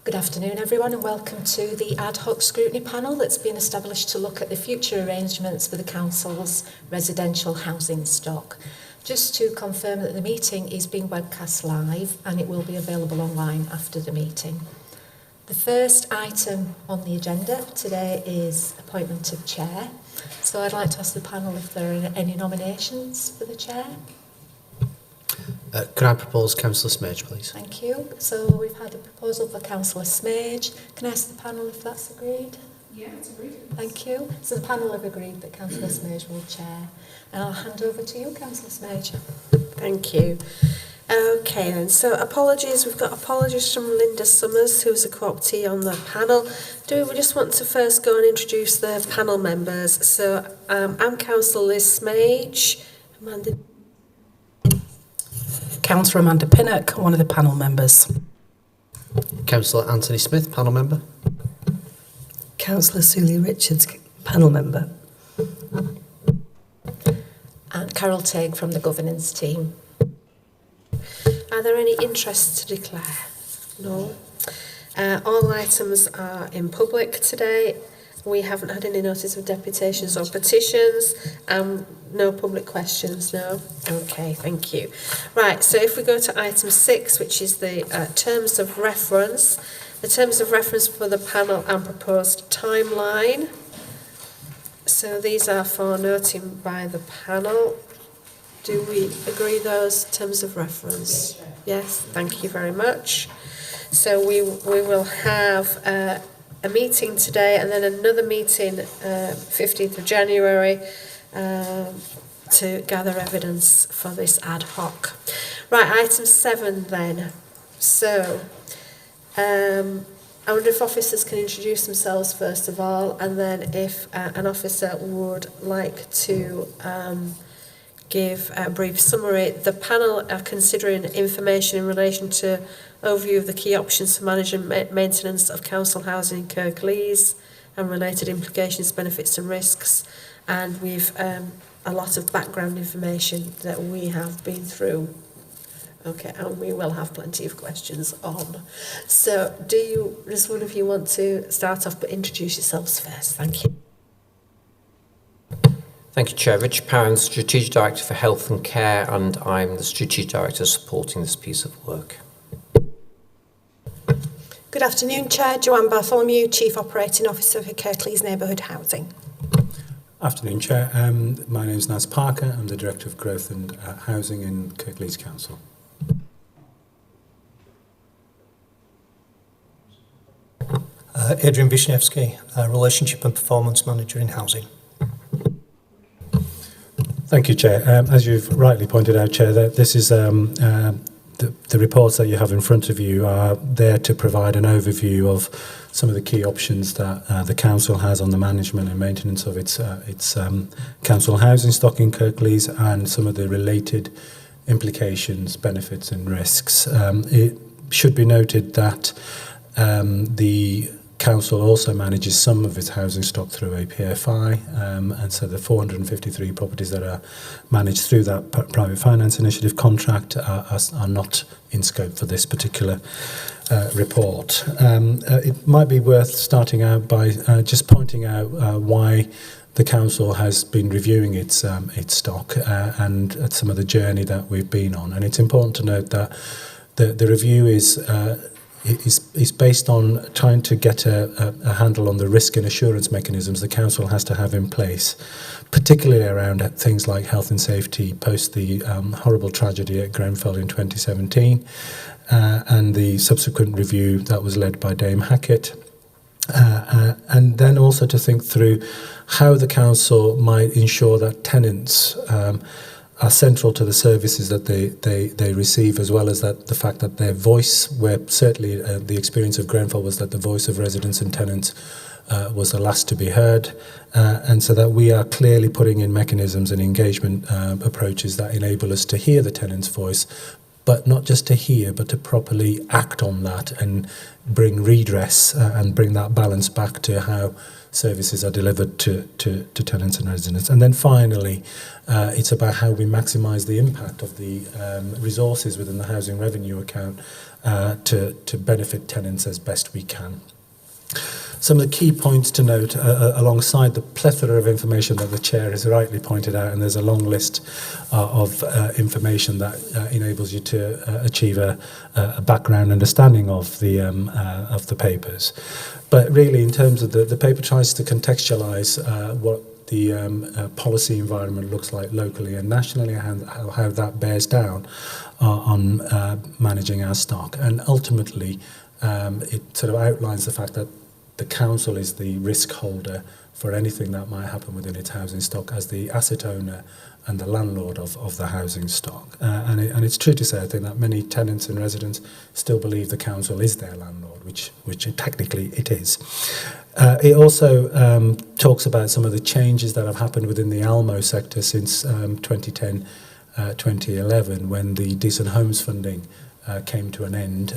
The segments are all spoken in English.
Good afternoon everyone and welcome to the Ad-Hoc Scrutiny panel that's been established to look at the future arrangements for the Council's residential housing stock. Just to confirm that the meeting is being webcast live and it will be available online after the meeting. The first item on the agenda today is appointment of chair. So I'd like to ask the panel if there are any nominations for the chair. Could I propose Councillor Smage, please? Thank you. So we've had a proposal for Councillor Smage. Can I ask the panel if that's agreed? Yeah, it's agreed. Thank you. So the panel have agreed that Councillor Smage will chair. And I'll hand over to you, Councillor Smage. Thank you. Okay then, so apologies, we've got apologies from Linda Summers, who's a co-optee on the panel. We just want to first go and introduce the panel members. So I'm Councillor Liz Smage. Councillor Amanda Pinnock, one of the panel members. Councillor Anthony Smith, panel member. Councillor Sulie Richards, panel member. And Carol Tague from the governance team. Are there any interests to declare? No. All items are in public today. We haven't had any notice of deputations or petitions. No public questions, no? Okay, thank you. Right, so if we go to item 6, which is the terms of reference. The terms of reference for the panel and proposed timeline. So these are for noting by the panel. Do we agree those terms of reference? Yes, thank you very much. So we will have a meeting today and then another meeting 15th of January to gather evidence for this ad hoc. Right, item 7 then. So I wonder if officers can introduce themselves first of all, and then if an officer would like to give a brief summary. The panel are considering information in relation to overview of the key options for management maintenance of council housing in Kirklees and related implications, benefits and risks. And we've a lot of background information that we have been through. Okay, and we will have plenty of questions on. So does one of you want to start off but introduce yourselves first? Thank you. Thank you, Chair. Richard Pound, Strategic Director for Health and Care, and I'm the Strategic Director supporting this piece of work. Good afternoon, Chair. Joanne Bartholomew, Chief Operating Officer for Kirklees Neighbourhood Housing. Afternoon, Chair. My name is Naz Parker. I'm the Director of Growth and Housing in Kirklees Council. Adrian Vishnevsky, Relationship and Performance Manager in Housing. Thank you, Chair. As you've rightly pointed out, Chair, that this is the reports that you have in front of you are there to provide an overview of some of the key options that the council has on the management and maintenance of its council housing stock in Kirklees and some of the related implications, benefits and risks. It should be noted that the council also manages some of its housing stock through APFI, and so the 453 properties that are managed through that private finance initiative contract are not in scope for this particular report. It might be worth starting out by just pointing out why the council has been reviewing its stock and some of the journey that we've been on. And it's important to note that the review is based on trying to get a handle on the risk and assurance mechanisms the council has to have in place, particularly around things like health and safety post the horrible tragedy at Grenfell in 2017 and the subsequent review that was led by Dame Hackett. And then also to think through how the council might ensure that tenants are central to the services that they receive, as well as that the fact that their voice, where certainly the experience of Grenfell was that the voice of residents and tenants was the last to be heard, and so that we are clearly putting in mechanisms and engagement approaches that enable us to hear the tenant's voice, but not just to hear, but to properly act on that and bring redress and bring that balance back to how services are delivered to tenants and residents. And then finally, it's about how we maximise the impact of the resources within the housing revenue account to benefit tenants as best we can. Some of the key points to note alongside the plethora of information that the Chair has rightly pointed out, and there's a long list of information that enables you to achieve a background understanding of the papers. But really, in terms of the paper tries to contextualise what the policy environment looks like locally and nationally, and how that bears down on managing our stock. And ultimately, it sort of outlines the fact that the council is the risk holder for anything that might happen within its housing stock as the asset owner and the landlord of the housing stock. And it's true to say, I think, that many tenants and residents still believe the council is their landlord, which technically it is. It also talks about some of the changes that have happened within the ALMO sector since 2010-2011, when the Decent Homes funding came to an end,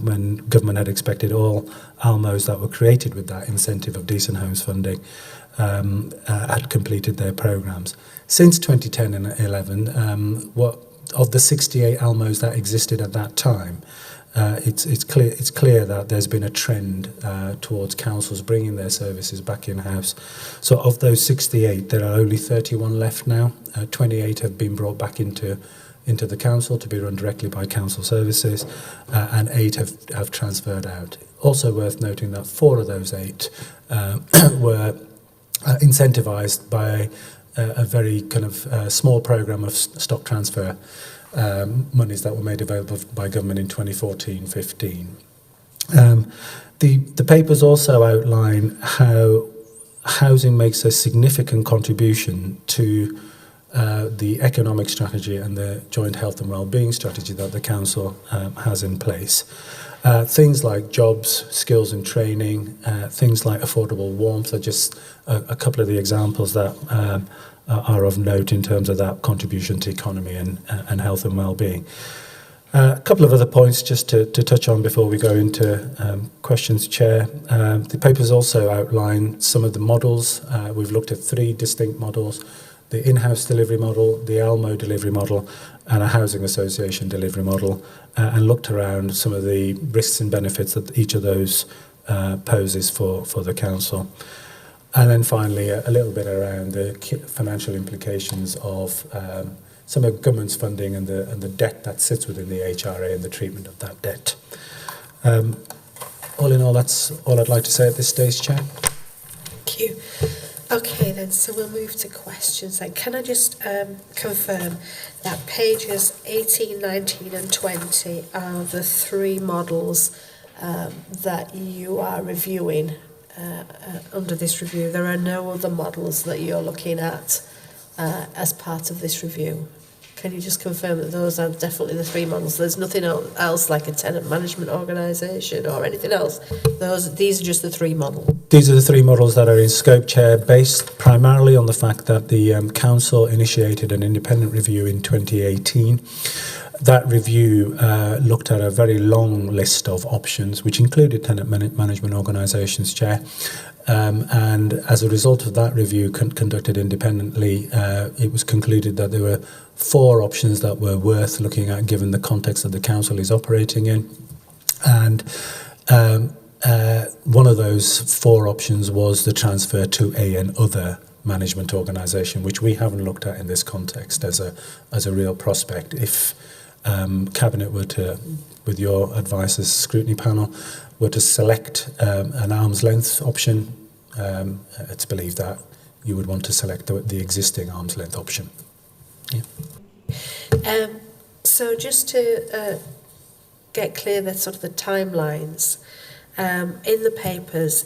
when government had expected all ALMOs that were created with that incentive of Decent Homes funding had completed their programmes. Since 2010 and 11, what of the 68 ALMOs that existed at that time, it's clear that there's been a trend towards councils bringing their services back in-house. So of those 68, there are only 31 left now. 28 have been brought back into the council to be run directly by council services, and 8 have transferred out. Also worth noting that 4 of those 8 were incentivised by a very kind of small programme of stock transfer monies that were made available by government in 2014-15. The papers also outline how housing makes a significant contribution to the economic strategy and the joint health and wellbeing strategy that the council has in place. Things like jobs, skills and training, things like affordable warmth are just a couple of the examples that are of note in terms of that contribution to economy and health and wellbeing. A couple of other points just to touch on before we go into questions, Chair. The papers also outline some of the models. We've looked at 3 distinct models: the in-house delivery model, the ALMO delivery model, and a housing association delivery model, and looked around some of the risks and benefits that each of those poses for the council. And then finally, a little bit around the financial implications of some of government's funding and the debt that sits within the HRA and the treatment of that debt. All in all, that's all I'd like to say at this stage, Chair. Thank you. Okay then, so we'll move to questions then. Can I just confirm that pages 18, 19 and 20 are the 3 models that you are reviewing under this review? There are no other models that you're looking at as part of this review? Can you just confirm that those are definitely the 3 models? There's nothing else like a tenant management organisation or anything else? These are just the 3 models? These are the 3 models that are in scope, Chair, based primarily on the fact that the council initiated an independent review in 2018. That review looked at a very long list of options, which included tenant management organisations, Chair. And as a result of that review conducted independently, it was concluded that there were 4 options that were worth looking at given the context that the council is operating in. And one of those 4 options was the transfer to an other management organisation, which we haven't looked at in this context as a real prospect. If Cabinet were to, with your advice as Scrutiny panel, were to select an arm's length option, it's believed that you would want to select the existing arm's length option. Yeah. So just to get clear that sort of the timelines, in the papers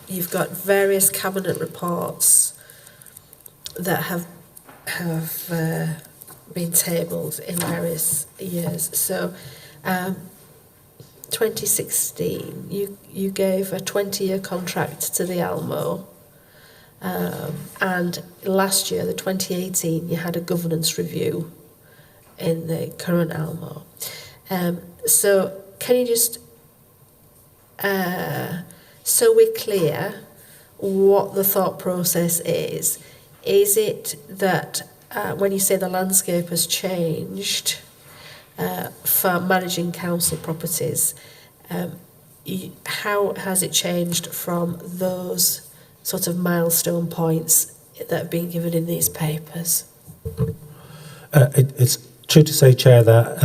you've got various cabinet reports that have been tabled in various years. So 2016 you gave a 20-year contract to the ALMO, and last year, the 2018, you had a governance review in the current Almo. So can you just, so we're clear what the thought process is it that when you say the landscape has changed for managing council properties, how has it changed from those sort of milestone points that have been given in these papers? It's true to say, Chair, that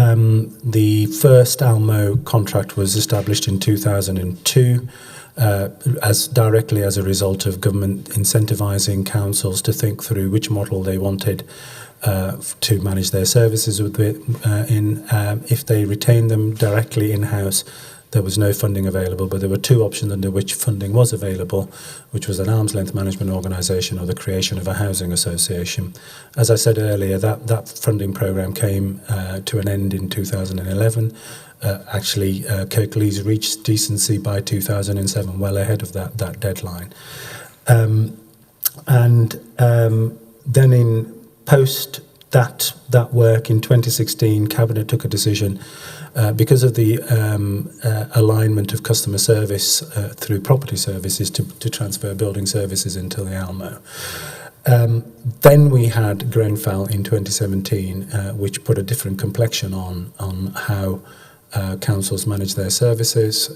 the first Almo contract was established in 2002 as directly as a result of government incentivising councils to think through which model they wanted to manage their services with if they retained them directly in-house, there was no funding available, but there were two options under which funding was available, which was an arm's length management organisation or the creation of a housing association. As I said earlier, that funding programme came to an end in 2011. Kirklees reached decency by 2007, well ahead of that deadline. Then in post that work in 2016, Cabinet took a decision because of the alignment of customer service through property services to transfer building services into the Almo. Then we had Grenfell in 2017, which put a different complexion on how councils manage their services.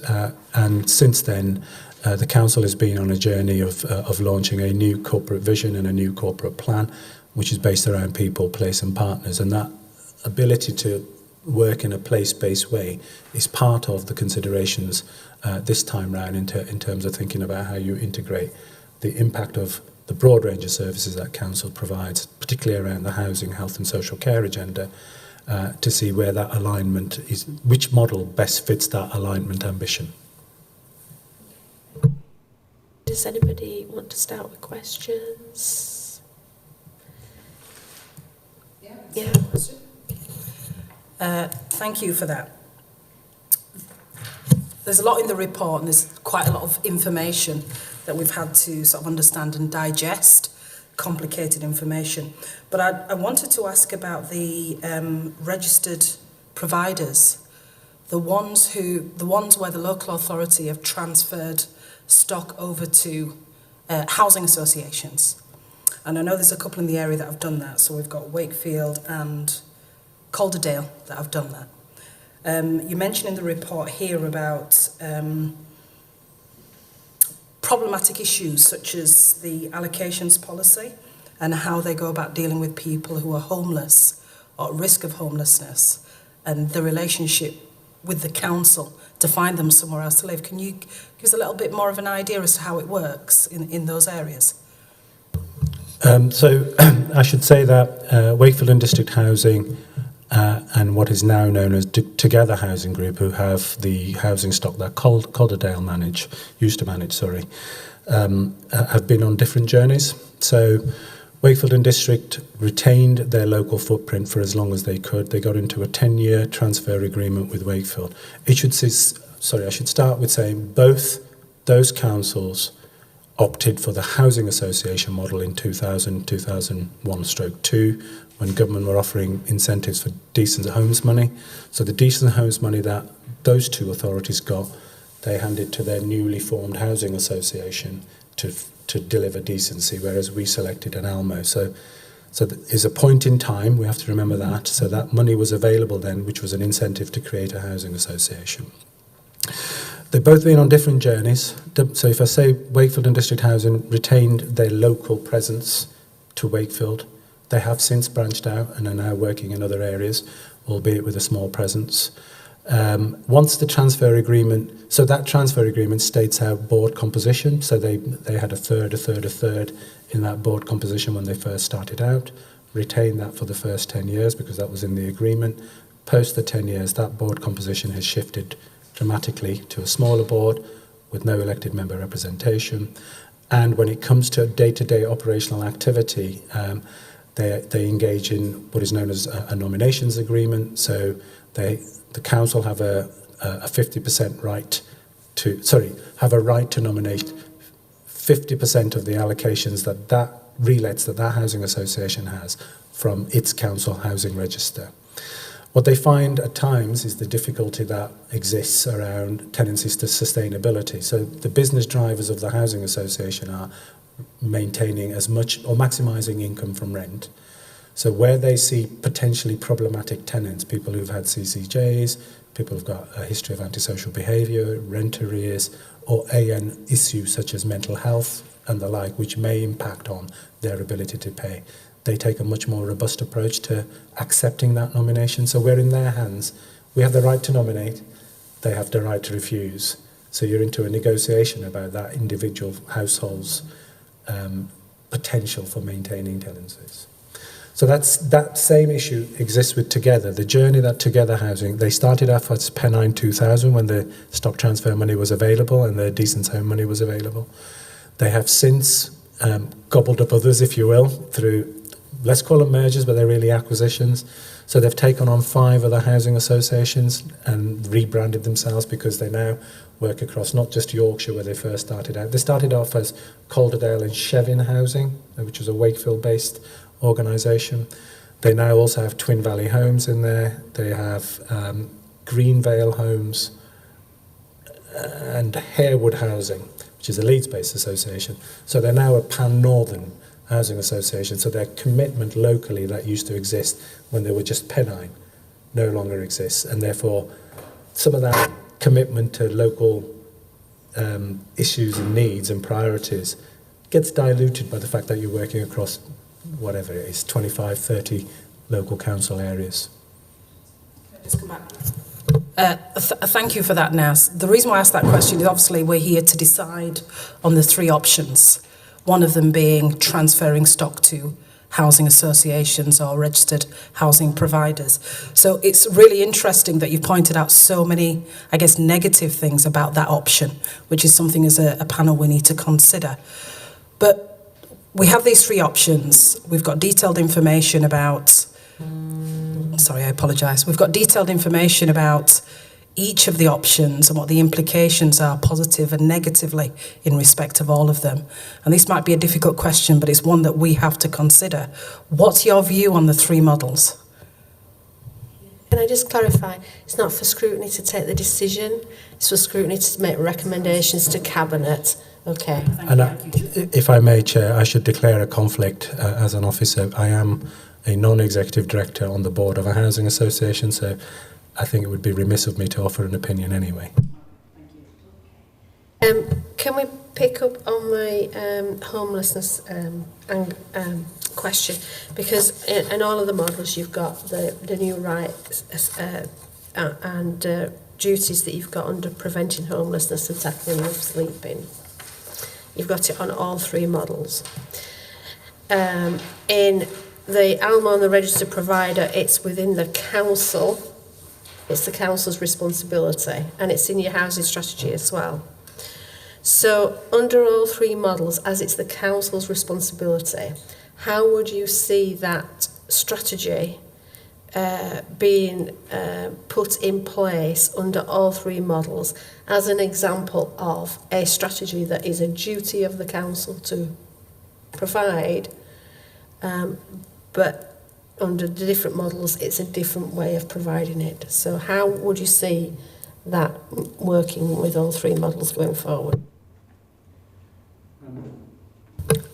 And since then, the council has been on a journey of launching a new corporate vision and a new corporate plan, which is based around people, place and partners. And that ability to work in a place-based way is part of the considerations this time round in terms of thinking about how you integrate the impact of the broad range of services that council provides, particularly around the housing, health and social care agenda, to see where that alignment is, which model best fits that alignment ambition. Does anybody want to start with questions? Yeah. Thank you for that. There's a lot in the report and there's quite a lot of information that we've had to sort of understand and digest, complicated information. But I wanted to ask about the registered providers, the ones where the local authority have transferred stock over to housing associations. And I know there's a couple in the area that have done that. So we've got Wakefield and Calderdale that have done that. You mentioned in the report here about problematic issues such as the allocations policy and how they go about dealing with people who are homeless or at risk of homelessness and the relationship with the council to find them somewhere else to live. Can you give us a little bit more of an idea as to how it works in those areas? So I should say that Wakefield and District Housing and what is now known as Together Housing Group, who have the housing stock that Calderdale used to manage, have been on different journeys. So Wakefield and District retained their local footprint for as long as they could. They got into a 10-year transfer agreement with Wakefield. I should start with saying both those councils opted for the housing association model in 2001/2, when government were offering incentives for decent homes money. So the decent homes money that those two authorities got, they handed to their newly formed housing association to deliver decency, whereas we selected an Almo. So there's a point in time, we have to remember that. So that money was available then, which was an incentive to create a housing association. They've both been on different journeys. So if I say Wakefield and District Housing retained their local presence to Wakefield, they have since branched out and are now working in other areas, albeit with a small presence. Once the transfer agreement, so that transfer agreement states out board composition. So they had a third in that board composition when they first started out, retained that for the first 10 years because that was in the agreement. Post the 10 years, that board composition has shifted dramatically to a smaller board with no elected member representation. And when it comes to day-to-day operational activity, they engage in what is known as a nominations agreement. So the council have a 50% right to nominate 50% of the allocations that relets that housing association has from its council housing register. What they find at times is the difficulty that exists around tenancies to sustainability. So the business drivers of the housing association are maintaining as much or maximising income from rent. So where they see potentially problematic tenants, people who've had CCJs, people who've got a history of antisocial behaviour, rent arrears, or an issue such as mental health and the like, which may impact on their ability to pay, they take a much more robust approach to accepting that nomination. So we're in their hands. We have the right to nominate, they have the right to refuse. So you're into a negotiation about that individual household's potential for maintaining tenancies. So that same issue exists with Together. The journey that Together Housing, they started off as Pennine 2000 when the stock transfer money was available and the Decent Home money was available. They have since gobbled up others, if you will, through, let's call them mergers, but they're really acquisitions. So they've taken on 5 other housing associations and rebranded themselves because they now work across not just Yorkshire where they first started out. They started off as Calderdale and Shevin Housing, which was a Wakefield-based organisation. They now also have Twin Valley Homes in there. They have Greenvale Homes and Harewood Housing, which is a Leeds-based association. So they're now a pan-northern housing association. So their commitment locally that used to exist when they were just Pennine no longer exists. And therefore, some of that commitment to local issues and needs and priorities gets diluted by the fact that you're working across whatever it is, 25, 30 local council areas. Just come back. Thank you for that, Nas. The reason why I asked that question is obviously we're here to decide on the 3 options, one of them being transferring stock to housing associations or registered housing providers. So it's really interesting that you've pointed out so many, I guess, negative things about that option, which is something as a panel we need to consider. But we have these 3 options. We've got detailed information about, sorry, I apologise. We've got detailed information about each of the options and what the implications are positive and negatively in respect of all of them. And this might be a difficult question, but it's one that we have to consider. What's your view on the 3 models? Can I just clarify? It's not for Scrutiny to take the decision. It's for Scrutiny to make recommendations to Cabinet. Okay. And if I may, Chair, I should declare a conflict as an officer. I am a non-executive director on the board of a housing association, so I think it would be remiss of me to offer an opinion anyway. Can we pick up on the homelessness question? Because in all of the models you've got the new rights and duties that you've got under preventing homelessness and tackling rough sleeping. You've got it on all 3 models. In the ALMA and the registered provider, it's within the council. It's the council's responsibility, and it's in your housing strategy as well. So under all 3 models, as it's the council's responsibility, how would you see that strategy being put in place under all 3 models as an example of a strategy that is a duty of the council to provide, but under the different models it's a different way of providing it. So how would you see that working with all 3 models going forward?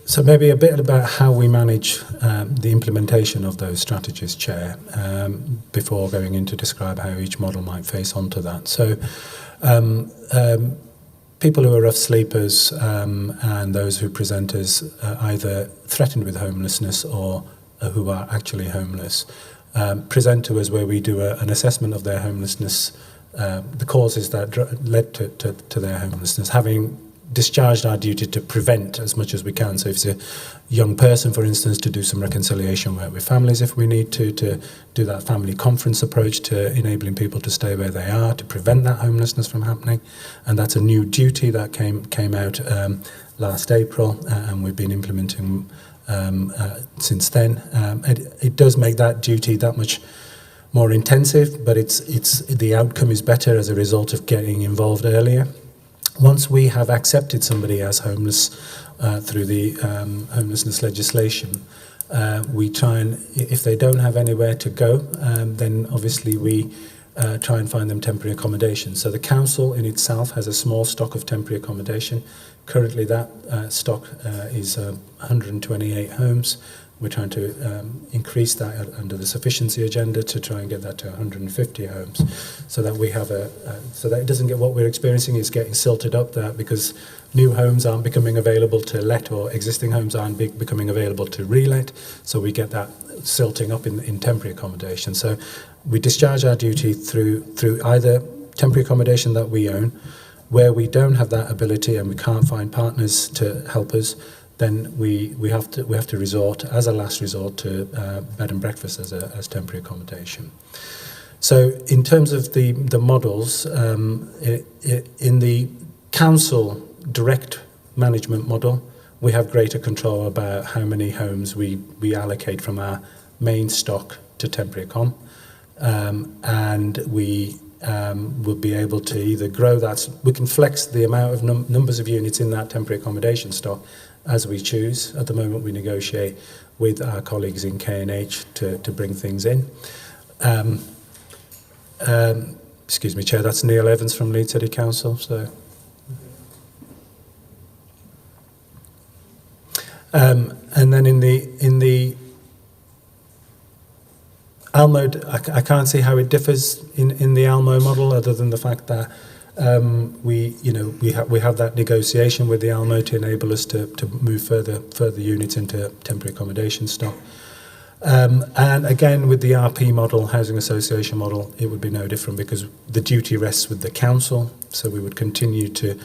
So maybe a bit about how we manage the implementation of those strategies, Chair, before going in to describe how each model might face onto that. So people who are rough sleepers and those who present as either threatened with homelessness or who are actually homeless present to us where we do an assessment of their homelessness, the causes that led to their homelessness, having discharged our duty to prevent as much as we can. So if it's a young person, for instance, to do some reconciliation work with families if we need to do that family conference approach to enabling people to stay where they are, to prevent that homelessness from happening. And that's a new duty that came out last April, and we've been implementing since then. It does make that duty that much more intensive, but it's the outcome is better as a result of getting involved earlier. Once we have accepted somebody as homeless through the homelessness legislation, We try and, if they don't have anywhere to go, then obviously we try and find them temporary accommodation. So the council in itself has a small stock of temporary accommodation. Currently that stock is 128 homes. We're trying to increase that under the sufficiency agenda to try and get that to 150 homes, so that we have so that it doesn't get, what we're experiencing is getting silted up there because new homes aren't becoming available to let, or existing homes aren't becoming available to relet. So we get that silting up in temporary accommodation. So we discharge our duty through either temporary accommodation that we own. Where we don't have that ability and we can't find partners to help us, then we have to resort, as a last resort, to bed and breakfast as temporary accommodation. So in terms of the models, in the council direct management model, we have greater control about how many homes we allocate from our main stock to temporary accom, and we will be able to either grow that. We can flex the amount of numbers of units in that temporary accommodation stock as we choose. At the moment, we negotiate with our colleagues in K&H to bring things in. Excuse me, Chair, that's Neil Evans from Leeds City Council. So, and then in the Almo, I can't see how it differs in the Almo model, other than the fact that we have that negotiation with the Almo to enable us to move further units into temporary accommodation stock. And again, with the RP model, housing association model, it would be no different, because the duty rests with the council. So we would continue to,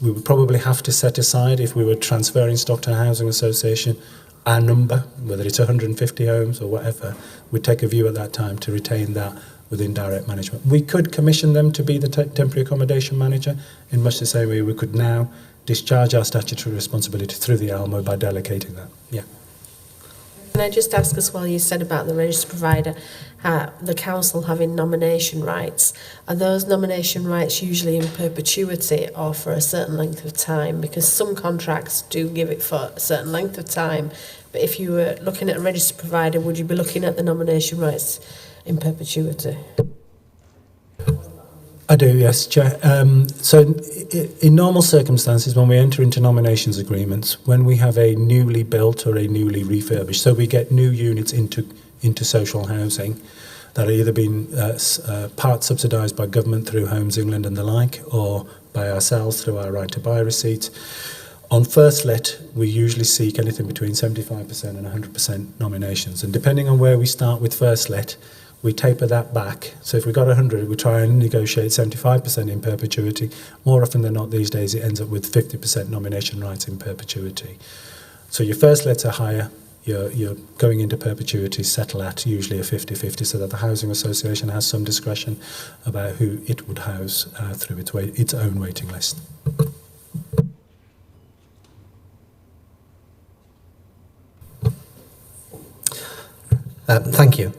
we would probably have to set aside, if we were transferring stock to a housing association, our number, whether it's 150 homes or whatever. We'd take a view at that time to retain that within direct management. We could commission them to be the temporary accommodation manager, in much the same way we could now discharge our statutory responsibility through the ALMO by delegating that. Yeah. Can I just ask as well, you said about the registered provider, the council having nomination rights. Are those nomination rights usually in perpetuity or for a certain length of time? Because some contracts do give it for a certain length of time, but if you were looking at a registered provider, would you be looking at the nomination rights in perpetuity? I do, yes, Chair. So in normal circumstances, when we enter into nominations agreements, when we have a newly built or a newly refurbished, so we get new units into social housing that are either been part subsidised by government through Homes England and the like, or by ourselves through our right to buy receipts. On first let, we usually seek anything between 75% and 100% nominations. And depending on where we start with first let, we taper that back. So if we got 100, we try and negotiate 75% in perpetuity. More often than not these days, it ends up with 50% nomination rights in perpetuity. So your first lets are higher. You're going into perpetuity, settle at usually a 50-50, so that the housing association has some discretion about who it would house through its own waiting list. Thank you.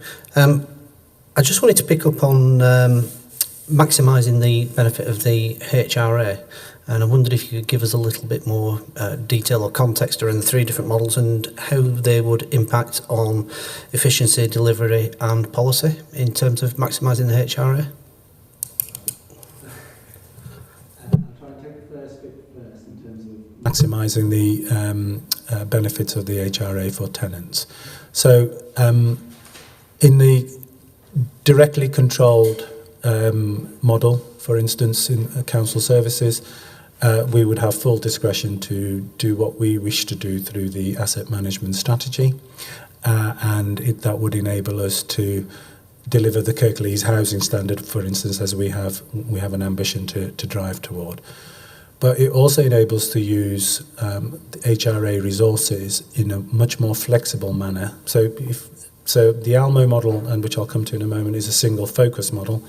I just wanted to pick up on maximising the benefit of the HRA, and I wondered if you could give us a little bit more detail or context around the three different models and how they would impact on efficiency, delivery and policy in terms of maximising the HRA. I'll try and take the first bit first in terms of maximising the benefits of the HRA for tenants. So in the directly controlled model, for instance, in council services, we would have full discretion to do what we wish to do through the asset management strategy, and that would enable us to deliver the Kirklees housing standard, for instance, as we have an ambition to drive toward. But it also enables to use the HRA resources in a much more flexible manner. So the ALMO model, and which I'll come to in a moment, is a single focus model,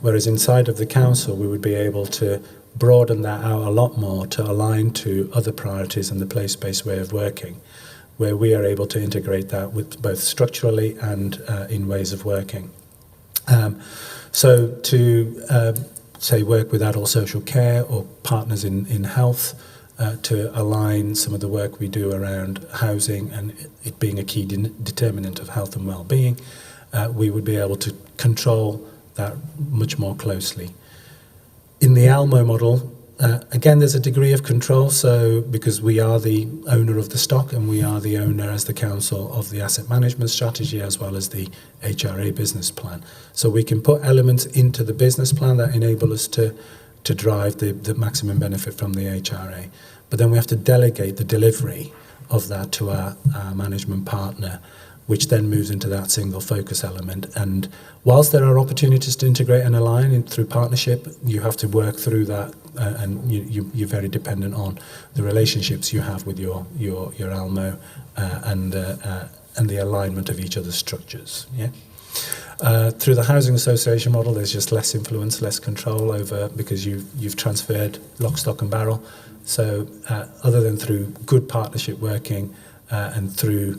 whereas inside of the council we would be able to broaden that out a lot more to align to other priorities and the place-based way of working, where we are able to integrate that with both structurally and in ways of working. So to say work with adult social care or partners in health, to align some of the work we do around housing and it being a key determinant of health and well-being, we would be able to control that much more closely. In the ALMO model, again, there's a degree of control, so because we are the owner of the stock and we are the owner as the council of the asset management strategy as well as the HRA business plan. So we can put elements into the business plan that enable us to drive the maximum benefit from the HRA. But then we have to delegate the delivery of that to our management partner, which then moves into that single focus element. And whilst there are opportunities to integrate and align through partnership, you have to work through that, and you're very dependent on the relationships you have with your ALMO and the alignment of each other's structures. Yeah. Through the housing association model, there's just less influence, less control over, because you've transferred lock, stock and barrel. So other than through good partnership working and through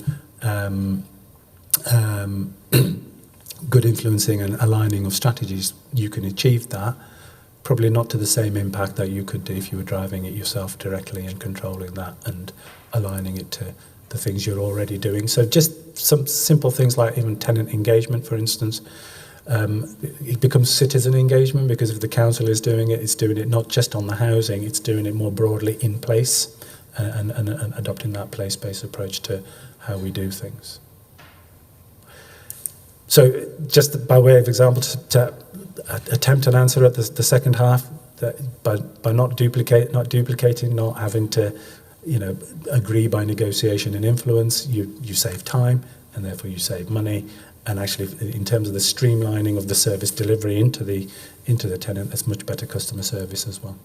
good influencing and aligning of strategies, you can achieve that. Probably not to the same impact that you could do if you were driving it yourself directly and controlling that and aligning it to the things you're already doing. So just some simple things like even tenant engagement, for instance. It becomes citizen engagement because if the council is doing it, it's doing it not just on the housing, it's doing it more broadly in place and adopting that place-based approach to how we do things. So just by way of example, to attempt an answer at the second half, that by not duplicating, not having to, agree by negotiation and influence, you save time and therefore you save money. And actually, in terms of the streamlining of the service delivery into the tenant, that's much better customer service as well.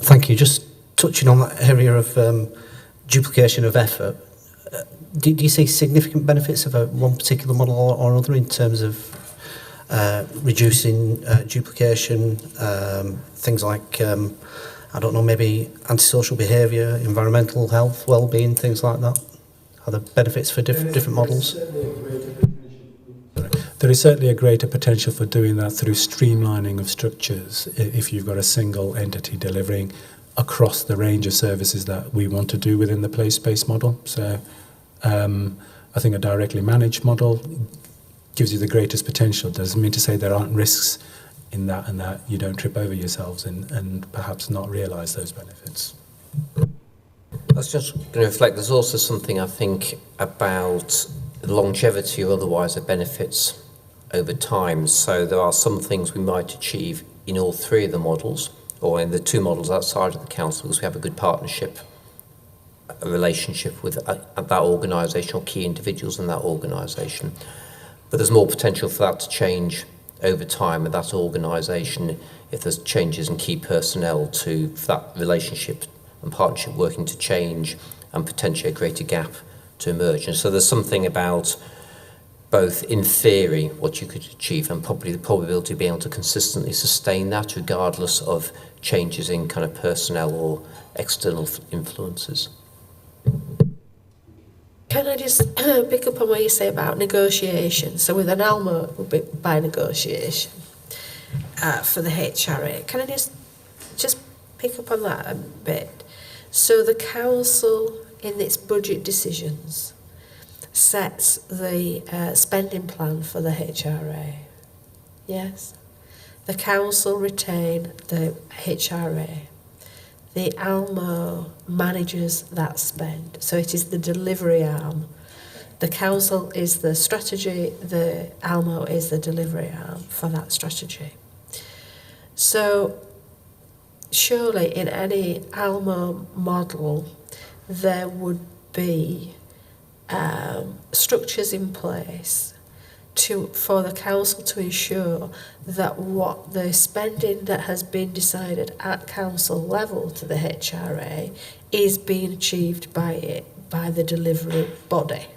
Thank you. Just touching on that area of duplication of effort, do you see significant benefits of one particular model or another in terms of reducing duplication, things like, maybe antisocial behaviour, environmental health, well-being, things like that? Are there benefits for different models? There is certainly a greater potential for doing that through streamlining of structures if you've got a single entity delivering across the range of services that we want to do within the place-based model. So I think a directly managed model gives you the greatest potential. Doesn't mean to say there aren't risks in that and that you don't trip over yourselves and perhaps not realise those benefits. That's just going to reflect, there's also something I think about the longevity or otherwise of benefits over time. So there are some things we might achieve in all three of the models, or in the two models outside of the council, because we have a good partnership, a relationship with that organisation or key individuals in that organisation. But there's more potential for that to change over time with that organisation if there's changes in key personnel for that relationship and partnership working to change and potentially a greater gap to emerge. And so there's something about both in theory what you could achieve and probably the probability of being able to consistently sustain that regardless of changes in kind of personnel or external influences. Can I just pick up on what you say about negotiation? So with an ALMO, it would be by negotiation for the HRA. Can I just pick up on that a bit? So the council, in its budget decisions, sets the spending plan for the HRA. Yes? The council retain the HRA. The ALMO manages that spend. So it is the delivery arm. The council is the strategy, the ALMO is the delivery arm for that strategy. So surely in any ALMO model there would be structures in place for the council to ensure that what the spending that has been decided at council level to the HRA is being achieved by the delivery body.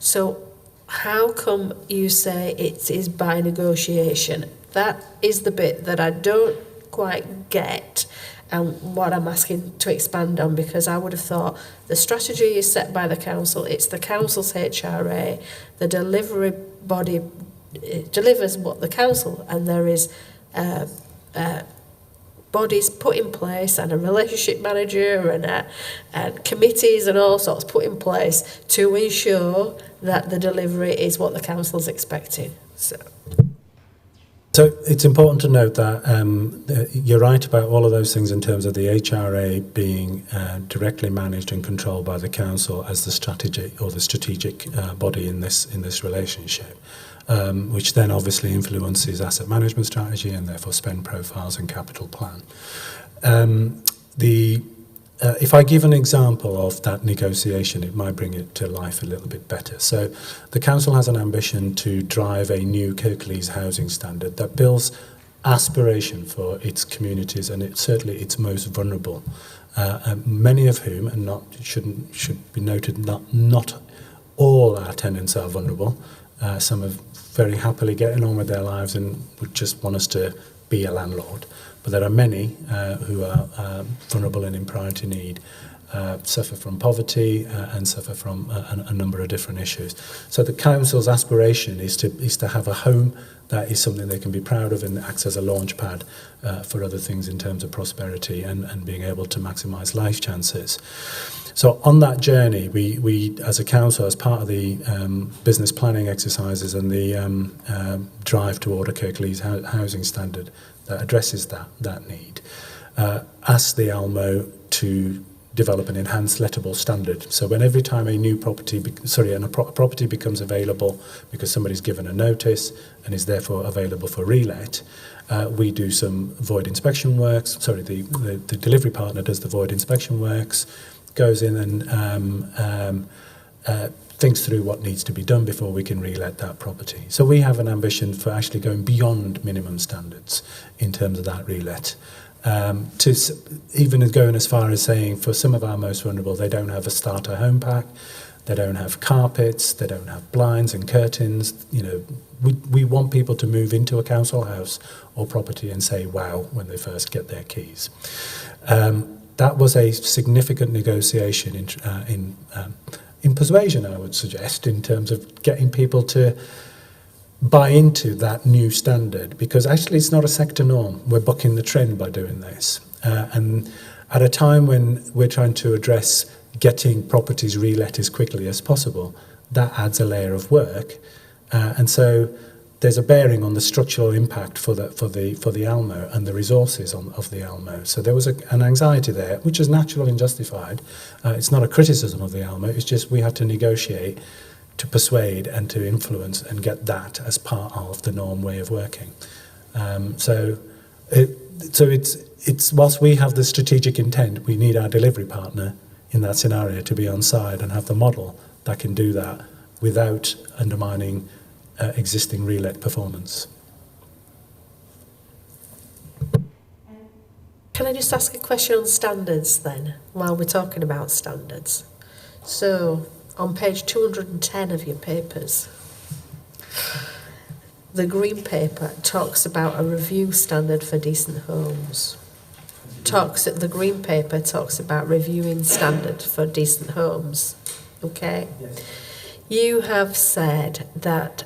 So how come you say it is by negotiation? That is the bit that I don't quite get and what I'm asking to expand on, because I would have thought the strategy is set by the council, it's the council's HRA, the delivery body delivers what the council, and there is bodies put in place and a relationship manager and committees and all sorts put in place to ensure that the delivery is what the council's expecting. So it's important to note that you're right about all of those things in terms of the HRA being directly managed and controlled by the council as the strategic body in this relationship, which then obviously influences asset management strategy and therefore spend profiles and capital plan. If I give an example of that negotiation, it might bring it to life a little bit better. So the council has an ambition to drive a new Kirklees housing standard that builds aspiration for its communities and certainly its most vulnerable, many of whom, and should be noted, not all our tenants are vulnerable. Some are very happily getting on with their lives and would just want us to be a landlord. But there are many who are vulnerable and in priority need, suffer from poverty and suffer from a number of different issues. So the council's aspiration is to have a home that is something they can be proud of and acts as a launch pad for other things in terms of prosperity and being able to maximise life chances. So on that journey, we as a council, as part of the business planning exercises and the drive toward a Kirklees housing standard that addresses that need, asked the ALMO to develop an enhanced lettable standard. So when every time a new property, property becomes available because somebody's given a notice and is therefore available for relet, we do some void inspection works. The delivery partner does the void inspection works, goes in and thinks through what needs to be done before we can relet that property. So we have an ambition for actually going beyond minimum standards in terms of that relet. To even going as far as saying for some of our most vulnerable, they don't have a starter home pack, they don't have carpets, they don't have blinds and curtains. You know, we want people to move into a council house or property and say wow when they first get their keys. That was a significant negotiation in persuasion, I would suggest, in terms of getting people to buy into that new standard, because actually it's not a sector norm. We're bucking the trend by doing this. And at a time when we're trying to address getting properties relet as quickly as possible, that adds a layer of work. And so there's a bearing on the structural impact for the ALMO and the resources of the ALMO. So there was an anxiety there, which is natural and justified. It's not a criticism of the ALMO, it's just we had to negotiate to persuade and to influence and get that as part of the norm way of working. So it's whilst we have the strategic intent, we need our delivery partner in that scenario to be on side and have the model that can do that without undermining existing relet performance. Can I just ask a question on standards then, while we're talking about standards? So, on page 210 of your papers, the green paper talks about a review standard for decent homes. The green paper talks about reviewing standard for decent homes. Okay? Yes. You have said that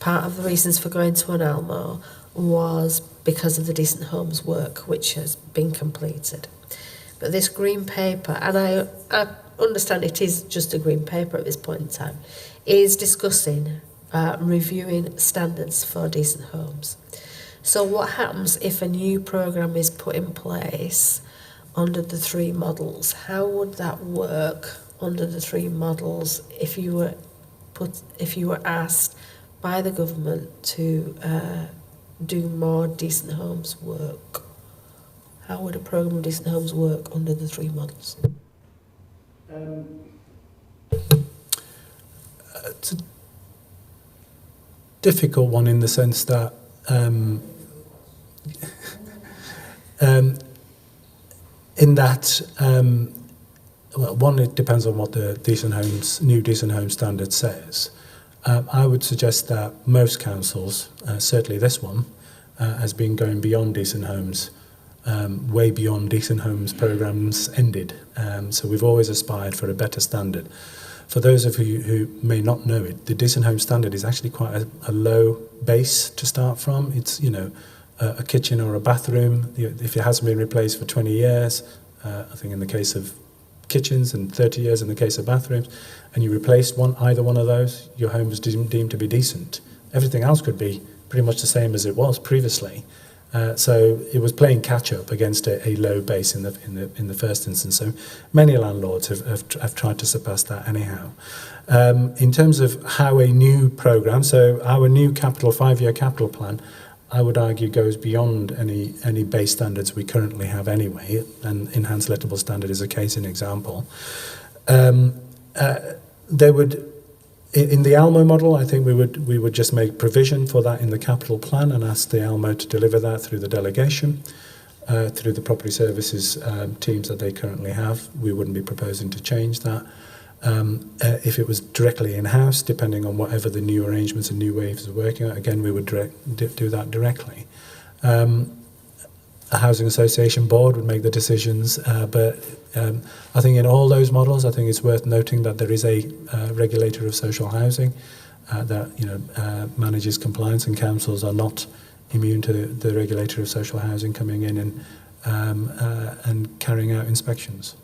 part of the reasons for going to an ALMO was because of the decent homes work, which has been completed. But this green paper, and I understand it is just a green paper at this point in time, is discussing reviewing standards for decent homes. So what happens if a new programme is put in place under the three models? How would that work under the three models if you were asked by the government to do more decent homes work? How would a programme of decent homes work under the three models? It's a difficult one in the sense that one, it depends on what the new decent home standard says. I would suggest that most councils, certainly this one, has been going beyond decent homes, way beyond decent homes programmes ended. So we've always aspired for a better standard. For those of you who may not know it, the decent home standard is actually quite a low base to start from. It's, a kitchen or a bathroom, if it hasn't been replaced for 20 years, I think in the case of kitchens and 30 years in the case of bathrooms, and you replaced either one of those, your home was deemed to be decent. Everything else could be pretty much the same as it was previously. So it was playing catch up against a low base in the first instance. So many landlords have tried to surpass that anyhow. In terms of how a new programme, so our new 5-year capital plan, I would argue goes beyond any base standards we currently have anyway, and enhanced lettable standard is a case in example. There would, in the ALMO model, I think we would just make provision for that in the capital plan and ask the ALMO to deliver that through the delegation, through the property services teams that they currently have. We wouldn't be proposing to change that. If it was directly in-house, depending on whatever the new arrangements and new ways of working out, again, we would do that directly. A housing association board would make the decisions, but I think in all those models, I think it's worth noting that there is a regulator of social housing that manages compliance, and councils are not immune to the regulator of social housing coming in and carrying out inspections.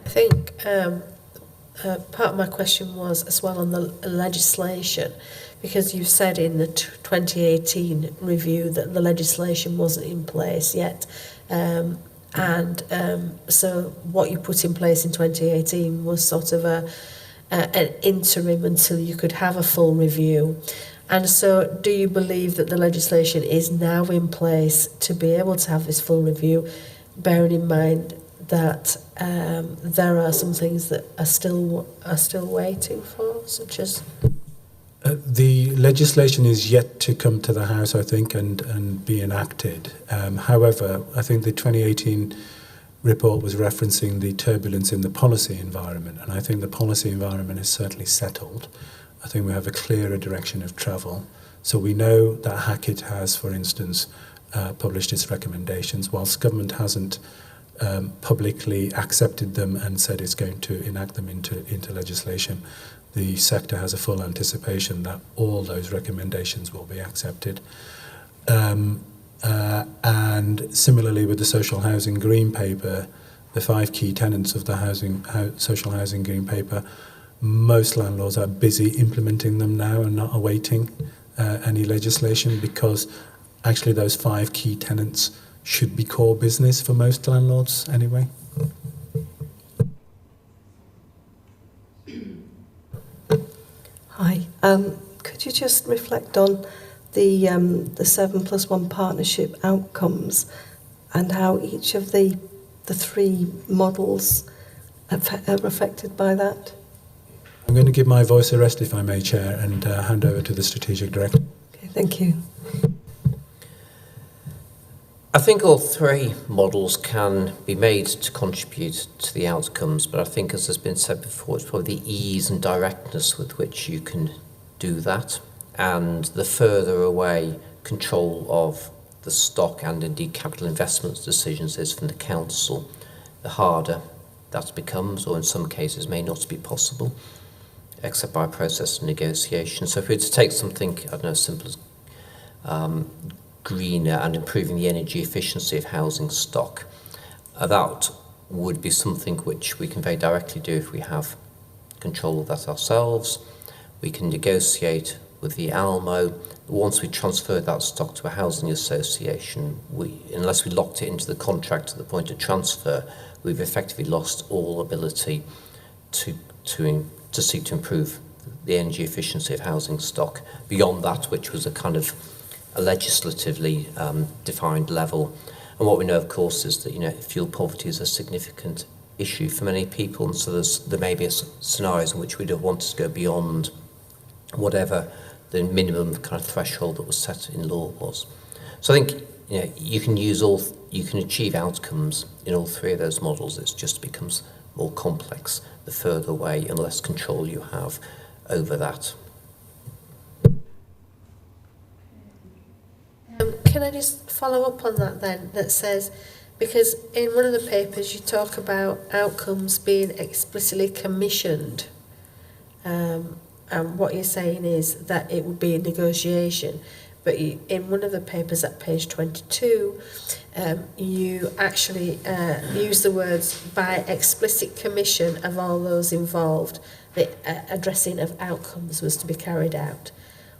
I think part of my question was as well on the legislation, because you said in the 2018 review that the legislation wasn't in place yet. So what you put in place in 2018 was sort of an interim until you could have a full review. And so do you believe that the legislation is now in place to be able to have this full review, bearing in mind that there are some things that are still waiting for, such as... The legislation is yet to come to the House, I think, and be enacted. However, I think the 2018 report was referencing the turbulence in the policy environment, and I think the policy environment is certainly settled. I think we have a clearer direction of travel. So we know that Hackett has, for instance, published its recommendations, whilst government hasn't publicly accepted them and said it's going to enact them into legislation. The sector has a full anticipation that all those recommendations will be accepted. And similarly with the social housing green paper, the 5 key tenets of the social housing green paper, most landlords are busy implementing them now and not awaiting any legislation, because actually those 5 key tenets should be core business for most landlords anyway. Hi. Could you just reflect on the 7+1 partnership outcomes and how each of the 3 models are affected by that? I'm going to give my voice a rest, if I may, Chair, and hand over to the Strategic Director. Okay, thank you. I think all 3 models can be made to contribute to the outcomes, but I think, as has been said before, it's probably the ease and directness with which you can do that, and the further away control of the stock and indeed capital investments decisions is from the council, the harder that becomes, or in some cases may not be possible, except by a process of negotiation. So if we were to take something, I don't know, as simple as greener and improving the energy efficiency of housing stock, that would be something which we can very directly do if we have control of that ourselves. We can negotiate with the ALMO. Once we transfer that stock to a housing association, unless we locked it into the contract at the point of transfer, we've effectively lost all ability to seek to improve the energy efficiency of housing stock beyond that, which was a kind of a legislatively defined level. And what we know, of course, is that fuel poverty is a significant issue for many people, and so there may be scenarios in which we'd have wanted to go beyond whatever the minimum kind of threshold that was set in law was. So I think you can achieve outcomes in all 3 of those models. It just becomes more complex the further away and less control you have over that. Can I just follow up on that then, that says, because in one of the papers you talk about outcomes being explicitly commissioned, and what you're saying is that it would be a negotiation, but in one of the papers at page 22, you actually use the words by explicit commission of all those involved, the addressing of outcomes was to be carried out.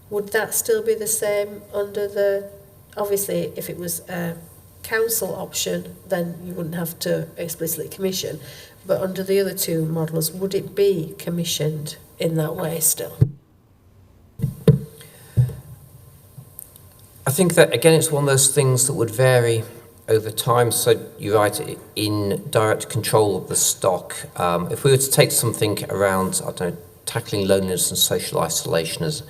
Would that still be the same under the, obviously if it was a council option, then you wouldn't have to explicitly commission, but under the other two models, would it be commissioned in that way still? I think that, again, it's one of those things that would vary over time. So you're right, in direct control of the stock, if we were to take something around, I don't know, tackling loneliness and social isolation, as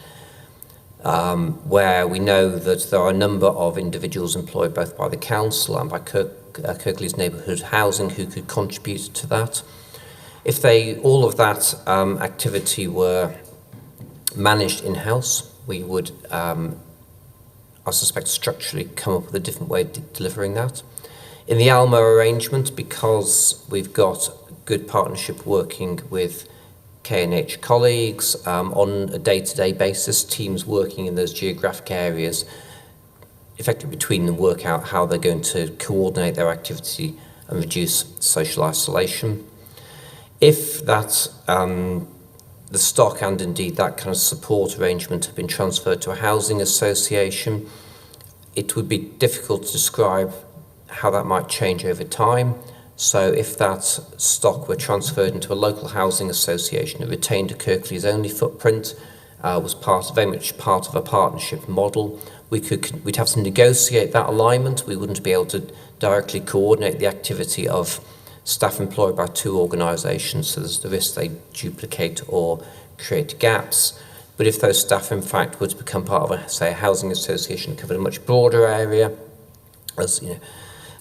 where we know that there are a number of individuals employed both by the council and by Kirklees Neighbourhood Housing who could contribute to that. If all of that activity were managed in-house, we would, I suspect, structurally come up with a different way of delivering that. In the Almo arrangement, because we've got good partnership working with K&H colleagues on a day-to-day basis, teams working in those geographic areas, effectively between them work out how they're going to coordinate their activity and reduce social isolation. If that the stock and indeed that kind of support arrangement have been transferred to a housing association, it would be difficult to describe how that might change over time. So if that stock were transferred into a local housing association, it retained a Kirklees only footprint, was very much part of a partnership model. We'd have to negotiate that alignment. We wouldn't be able to directly coordinate the activity of staff employed by two organisations, so there's the risk they duplicate or create gaps. But if those staff, in fact, were to become part of, a housing association, covered a much broader area, as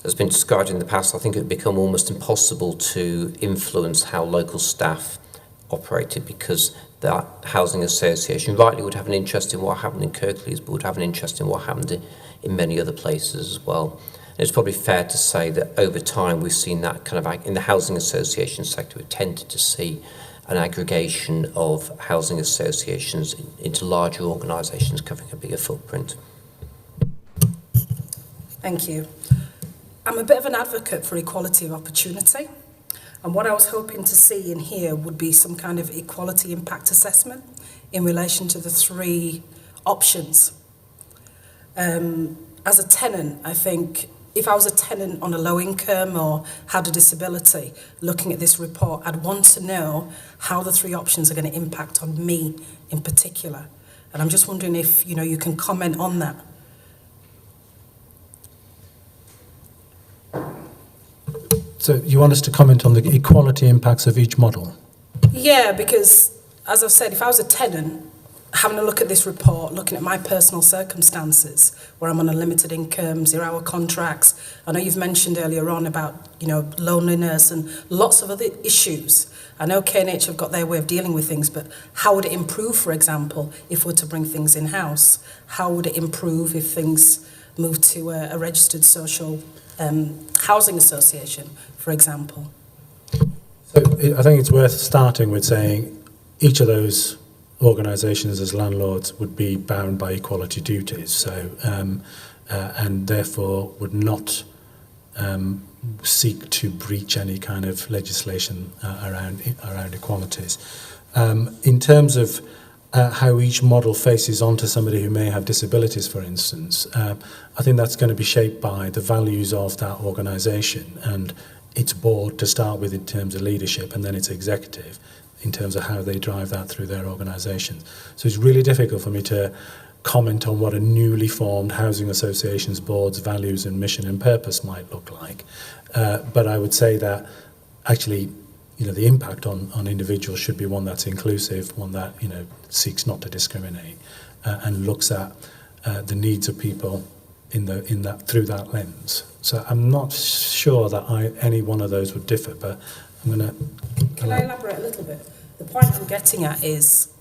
has been described in the past, I think it would become almost impossible to influence how local staff operated, because that housing association rightly would have an interest in what happened in Kirklees, but would have an interest in what happened in many other places as well. It's probably fair to say that over time we've seen that kind of, in the housing association sector, we've tended to see an aggregation of housing associations into larger organisations covering a bigger footprint. Thank you. I'm a bit of an advocate for equality of opportunity, and what I was hoping to see in here would be some kind of equality impact assessment in relation to the three options. As a tenant, I think if I was a tenant on a low income or had a disability, looking at this report, I'd want to know how the three options are going to impact on me in particular. And I'm just wondering if you can comment on that. So you want us to comment on the equality impacts of each model? Yeah, because as I've said, if I was a tenant, having a look at this report, looking at my personal circumstances, where I'm on a limited income, 0-hour contracts. I know you've mentioned earlier on about, loneliness and lots of other issues. I know K&H have got their way of dealing with things, but how would it improve, for example, if we're to bring things in-house? How would it improve if things move to a registered social housing association, for example? So I think it's worth starting with saying each of those organisations as landlords would be bound by equality duties, so and therefore would not seek to breach any kind of legislation around equalities. In terms of how each model faces onto somebody who may have disabilities, for instance, I think that's going to be shaped by the values of that organisation and its board to start with in terms of leadership, and then its executive in terms of how they drive that through their organisations. So it's really difficult for me to comment on what a newly formed housing association's board's values and mission and purpose might look like. But I would say that actually, the impact on individuals should be one that's inclusive, one that, seeks not to discriminate, and looks at the needs of people in that through that lens. So I'm not sure that any one of those would differ, but I'm going to... Can I elaborate a little bit? The point I'm getting at is,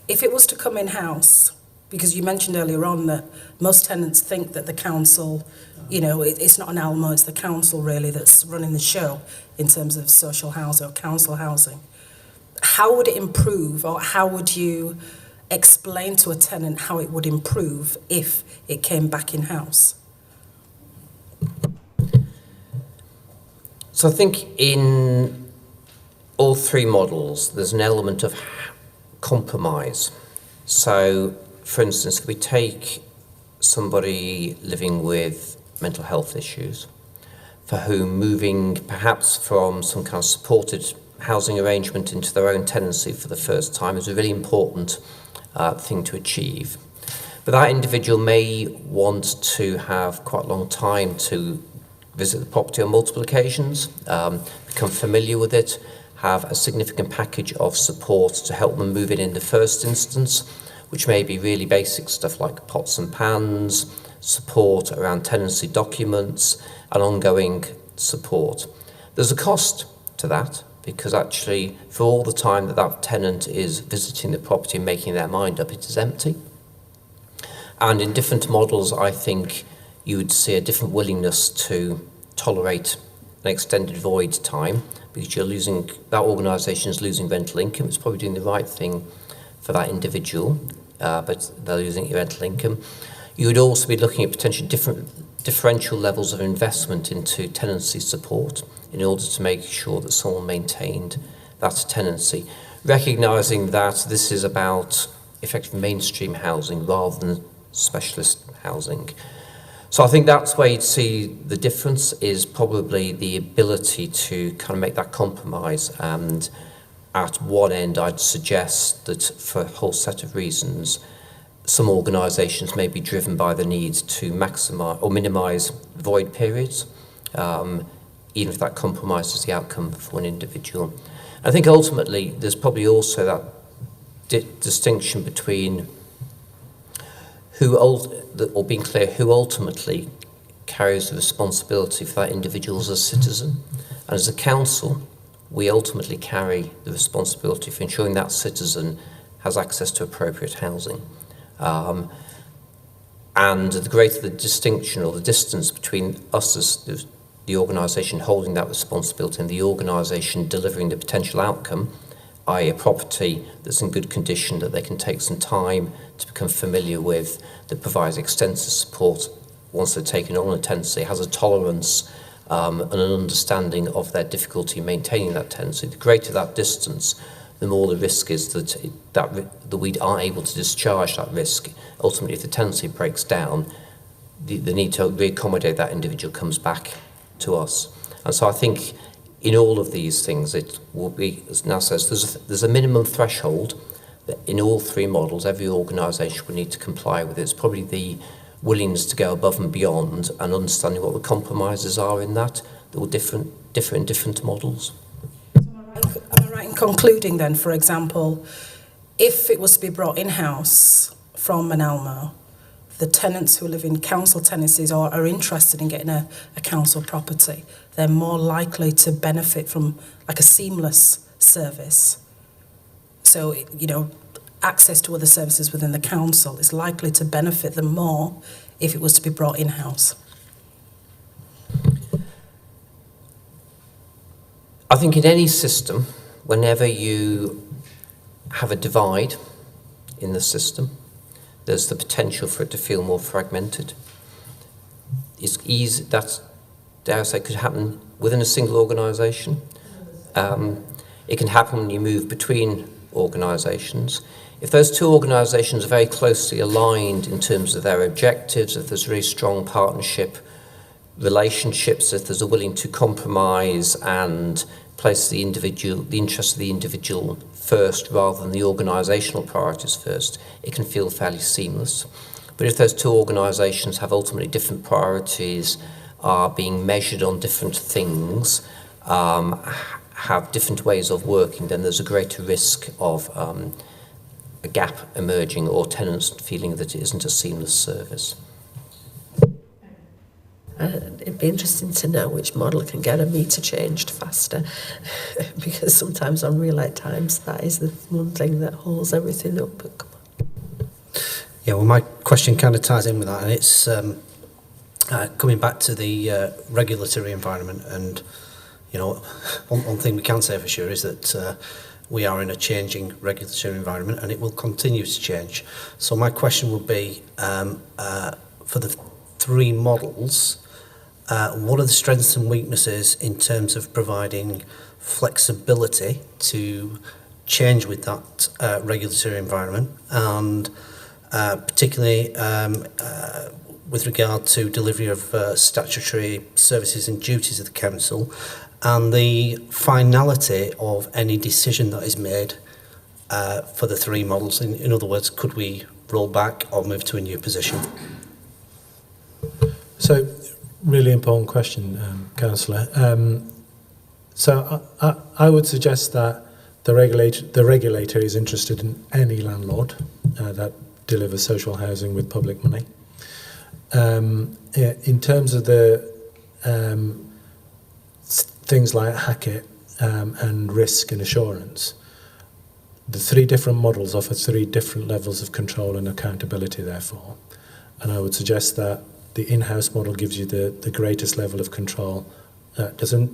if it was to come in-house, because you mentioned earlier on that most tenants think that the council, it's not an Almo, it's the council really that's running the show in terms of social housing or council housing. How would it improve, or how would you explain to a tenant how it would improve if it came back in-house? So I think in all three models, there's an element of compromise. So, for instance, if we take somebody living with mental health issues, for whom moving perhaps from some kind of supported housing arrangement into their own tenancy for the first time is a really important thing to achieve. But that individual may want to have quite a long time to visit the property on multiple occasions, become familiar with it, have a significant package of support to help them move in the first instance, which may be really basic stuff like pots and pans, support around tenancy documents, and ongoing support. There's a cost to that, because actually for all the time that that tenant is visiting the property and making their mind up, it is empty. And in different models, I think you would see a different willingness to tolerate an extended void time, because you're losing, that organisation is losing rental income. It's probably doing the right thing for that individual, but they're losing rental income. You would also be looking at potentially differential levels of investment into tenancy support in order to make sure that someone maintained that tenancy, recognising that this is about effective mainstream housing rather than specialist housing. So I think that's where you'd see the difference, is probably the ability to kind of make that compromise. And at one end, I'd suggest that for a whole set of reasons, some organisations may be driven by the need to maximise or minimise void periods, even if that compromises the outcome for an individual. I think ultimately there's probably also that distinction between or being clear who ultimately carries the responsibility for that individual as a citizen. And as a council, we ultimately carry the responsibility for ensuring that citizen has access to appropriate housing. And the greater the distinction or the distance between us as the organisation holding that responsibility and the organisation delivering the potential outcome, i.e. a property that's in good condition, that they can take some time to become familiar with, that provides extensive support once they're taken on a tenancy, has a tolerance and an understanding of their difficulty maintaining that tenancy. The greater that distance, the more the risk is that we aren't able to discharge that risk. Ultimately, if the tenancy breaks down, the need to reaccommodate that individual comes back to us. And so I think in all of these things, it will be, as Naz says, there's a minimum threshold that in all three models, every organisation will need to comply with. It's probably the willingness to go above and beyond and understanding what the compromises are in that will differ in different models. Am I right in concluding then, for example, if it was to be brought in-house from an Elmo, the tenants who live in council tenancies or are interested in getting a council property, they're more likely to benefit from like a seamless service. So, you know, access to other services within the council is likely to benefit them more if it was to be brought in-house. I think in any system, whenever you have a divide in the system, there's the potential for it to feel more fragmented. It's easy, that, dare I say, could happen within a single organisation. It can happen when you move between organisations. If those two organisations are very closely aligned in terms of their objectives, if there's really strong partnership relationships, if there's a willing to compromise and place the interest of the individual first rather than the organisational priorities first, it can feel fairly seamless. But if those two organisations have ultimately different priorities, are being measured on different things, have different ways of working, then there's a greater risk of a gap emerging or tenants feeling that it isn't a seamless service. It'd be interesting to know which model can get a meter changed faster, because sometimes on relay times that is the one thing that holds everything up. But come on. Yeah, well, my question kind of ties in with that, and it's coming back to the regulatory environment. And you know, one thing we can say for sure is that we are in a changing regulatory environment and it will continue to change. So my question would be, for the three models, what are the strengths and weaknesses in terms of providing flexibility to change with that regulatory environment, and particularly with regard to delivery of statutory services and duties of the council, and the finality of any decision that is made for the three models? In other words, could we roll back or move to a new position? So, really important question, Councillor. So I would suggest that the regulator is interested in any landlord that delivers social housing with public money. In terms of the things like Hackett and risk and assurance, the three different models offer three different levels of control and accountability, therefore. And I would suggest that the in-house model gives you the greatest level of control. Doesn't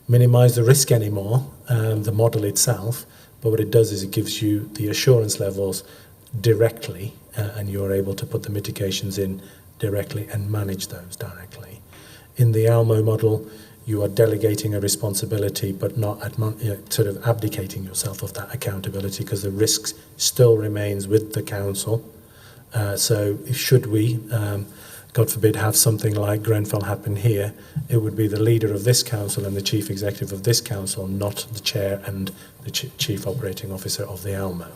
minimise the risk anymore, the model itself, but what it does is it gives you the assurance levels directly, and you're able to put the mitigations in directly and manage those directly. In the ALMO model, you are delegating a responsibility but not sort of abdicating yourself of that accountability, because the risk still remains with the council. So should we, God forbid, have something like Grenfell happen here, it would be the leader of this council and the chief executive of this council, not the chair and the chief operating officer of the ALMO.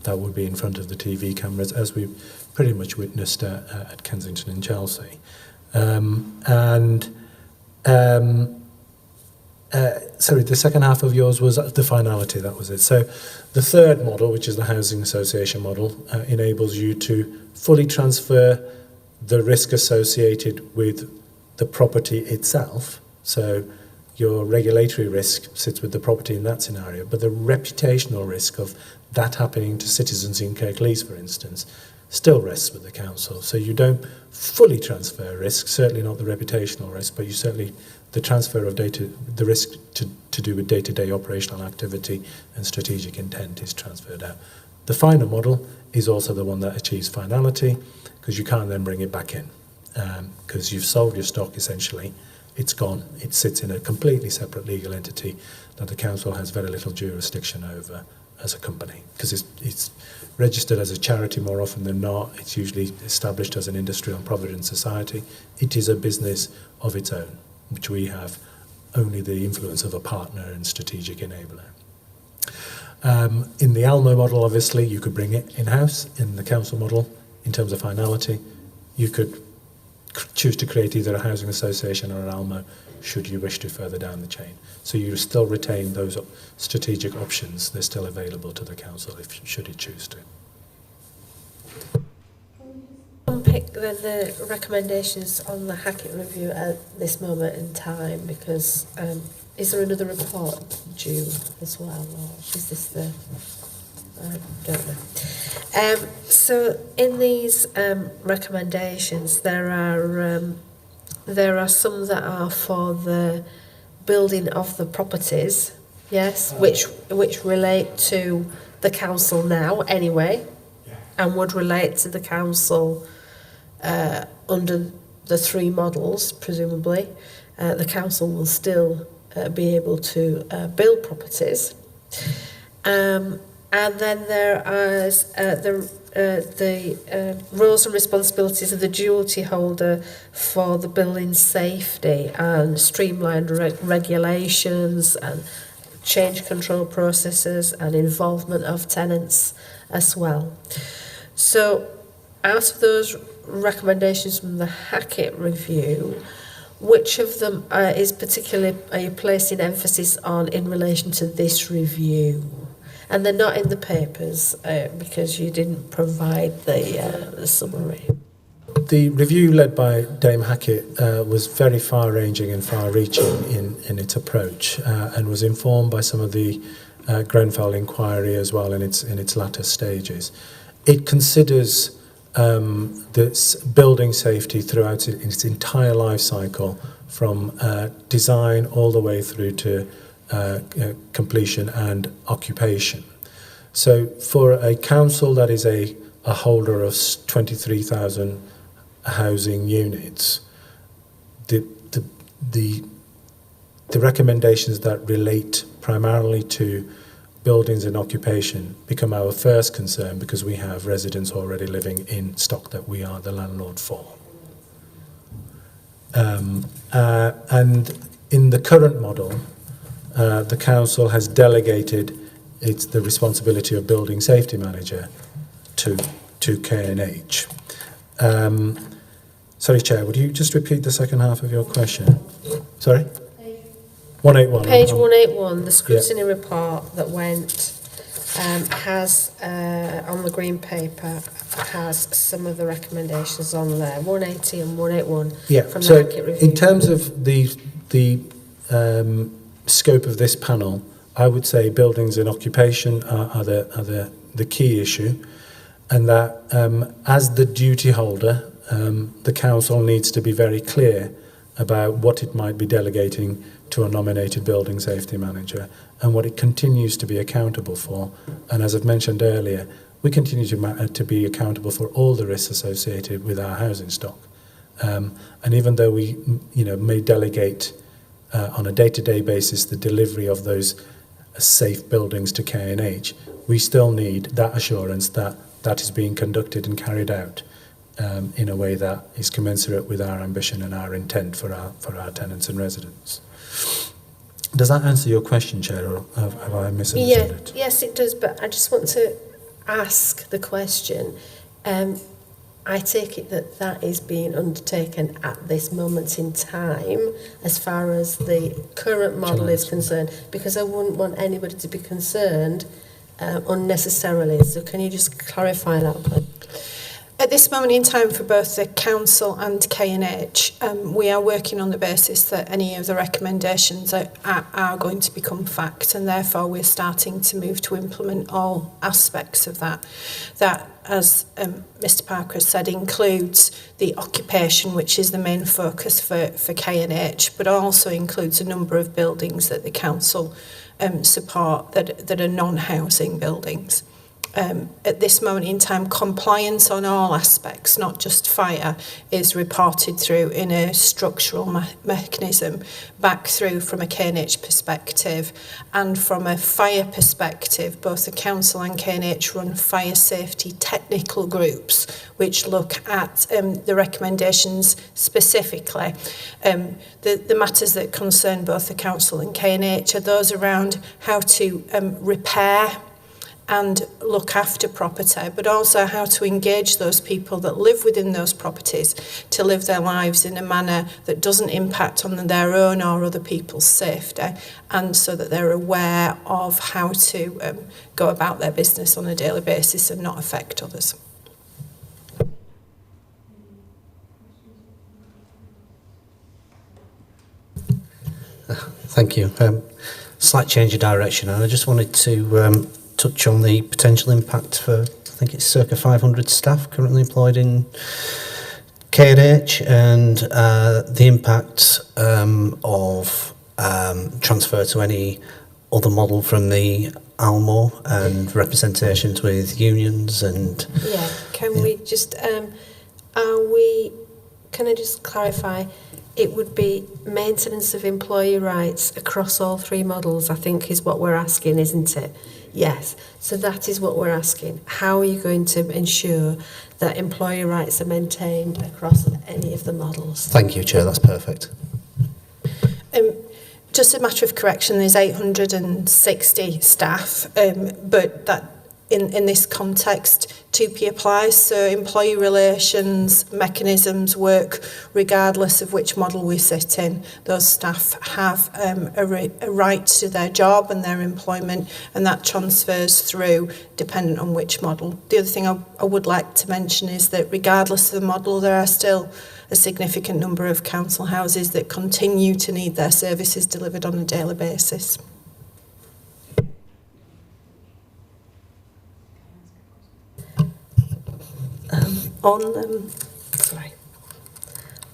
That would be in front of the TV cameras, as we pretty much witnessed at Kensington and Chelsea. Sorry, the second half of yours was the finality, that was it. So the third model, which is the housing association model, enables you to fully transfer the risk associated with the property itself. So your regulatory risk sits with the property in that scenario, but the reputational risk of that happening to citizens in Kirklees, for instance, still rests with the council. So you don't fully transfer risk, certainly not the reputational risk, but you certainly, the transfer of data, the risk to do with day-to-day operational activity and strategic intent is transferred out. The final model is also the one that achieves finality, because you can't then bring it back in, because you've sold your stock essentially. It's gone. It sits in a completely separate legal entity that the council has very little jurisdiction over as a company, because it's registered as a charity more often than not. It's usually established as an industry on provident society. It is a business of its own, which we have only the influence of a partner and strategic enabler. In the ALMO model, obviously, you could bring it in-house. In the council model, in terms of finality, you could choose to create either a housing association or an ALMO, should you wish to further down the chain. So you still retain those strategic options. They're still available to the council should it choose to. Unpick the recommendations on the Hackett review at this moment in time, because is there another report due as well, or is this the... I don't know. So in these recommendations, there are some that are for the building of the properties, yes, which relate to the council now anyway, and would relate to the council under the three models, presumably. The council will still be able to build properties. And then there are the roles and responsibilities of the duty holder for the building safety and streamlined regulations and change control processes and involvement of tenants as well. So out of those recommendations from the Hackett review, which of them are you placing emphasis on in relation to this review? And they're not in the papers because you didn't provide the summary. The review led by Dame Hackett was very far-ranging and far-reaching in its approach, and was informed by some of the Grenfell inquiry as well in its latter stages. It considers this building safety throughout its entire life cycle, from design all the way through to completion and occupation. So for a council that is a holder of 23,000 housing units, the recommendations that relate primarily to buildings in occupation become our first concern, because we have residents already living in stock that we are the landlord for. And in the current model, the council has delegated the responsibility of building safety manager to K&H. Sorry, Chair, would you just repeat the second half of your question? Sorry? 181. Page 181, the scrutiny report that went, has, on the green paper, has some of the recommendations on there, 180 and 181 from the market review. In terms of the scope of this panel, I would say buildings in occupation are the key issue, and that as the duty holder, the council needs to be very clear about what it might be delegating to a nominated building safety manager and what it continues to be accountable for. And as I've mentioned earlier, we continue to be accountable for all the risks associated with our housing stock. And even though we may delegate on a day-to-day basis the delivery of those safe buildings to K&H, we still need that assurance that that is being conducted and carried out in a way that is commensurate with our ambition and our intent for our tenants and residents. Does that answer your question, Chair, or have I misunderstood it? Yes, it does, but I just want to ask the question. I take it that is being undertaken at this moment in time as far as the current model is concerned, because I wouldn't want anybody to be concerned unnecessarily. So can you just clarify that, please? At this moment in time, for both the council and K&H, we are working on the basis that any of the recommendations are going to become fact, and therefore we're starting to move to implement all aspects of that. That, as Mr Parker has said, includes the occupation, which is the main focus for K&H, but also includes a number of buildings that the council support that are non-housing buildings. At this moment in time, compliance on all aspects, not just fire, is reported through in a structural mechanism back through from a K&H perspective, and from a fire perspective, both the council and K&H run fire safety technical groups which look at the recommendations specifically. The matters that concern both the council and K&H are those around how to repair and look after property, but also how to engage those people that live within those properties to live their lives in a manner that doesn't impact on their own or other people's safety, and so that they're aware of how to go about their business on a daily basis and not affect others. Thank you. Slight change of direction, and I just wanted to touch on the potential impact for, I think it's circa 500 staff currently employed in K&H, and the impact of transfer to any other model from the Almo and representations with unions and... Yeah, we just, can I just clarify, it would be maintenance of employee rights across all three models, I think is what we're asking, isn't it? Yes, so that is what we're asking. How are you going to ensure that employee rights are maintained across any of the models? Thank you, Chair, that's perfect. Just a matter of correction, there's 860 staff, but that in this context, 2P applies, so employee relations mechanisms work regardless of which model we sit in. Those staff have a right to their job and their employment, and that transfers through dependent on which model. The other thing I would like to mention is that regardless of the model, there are still a significant number of council houses that continue to need their services delivered on a daily basis.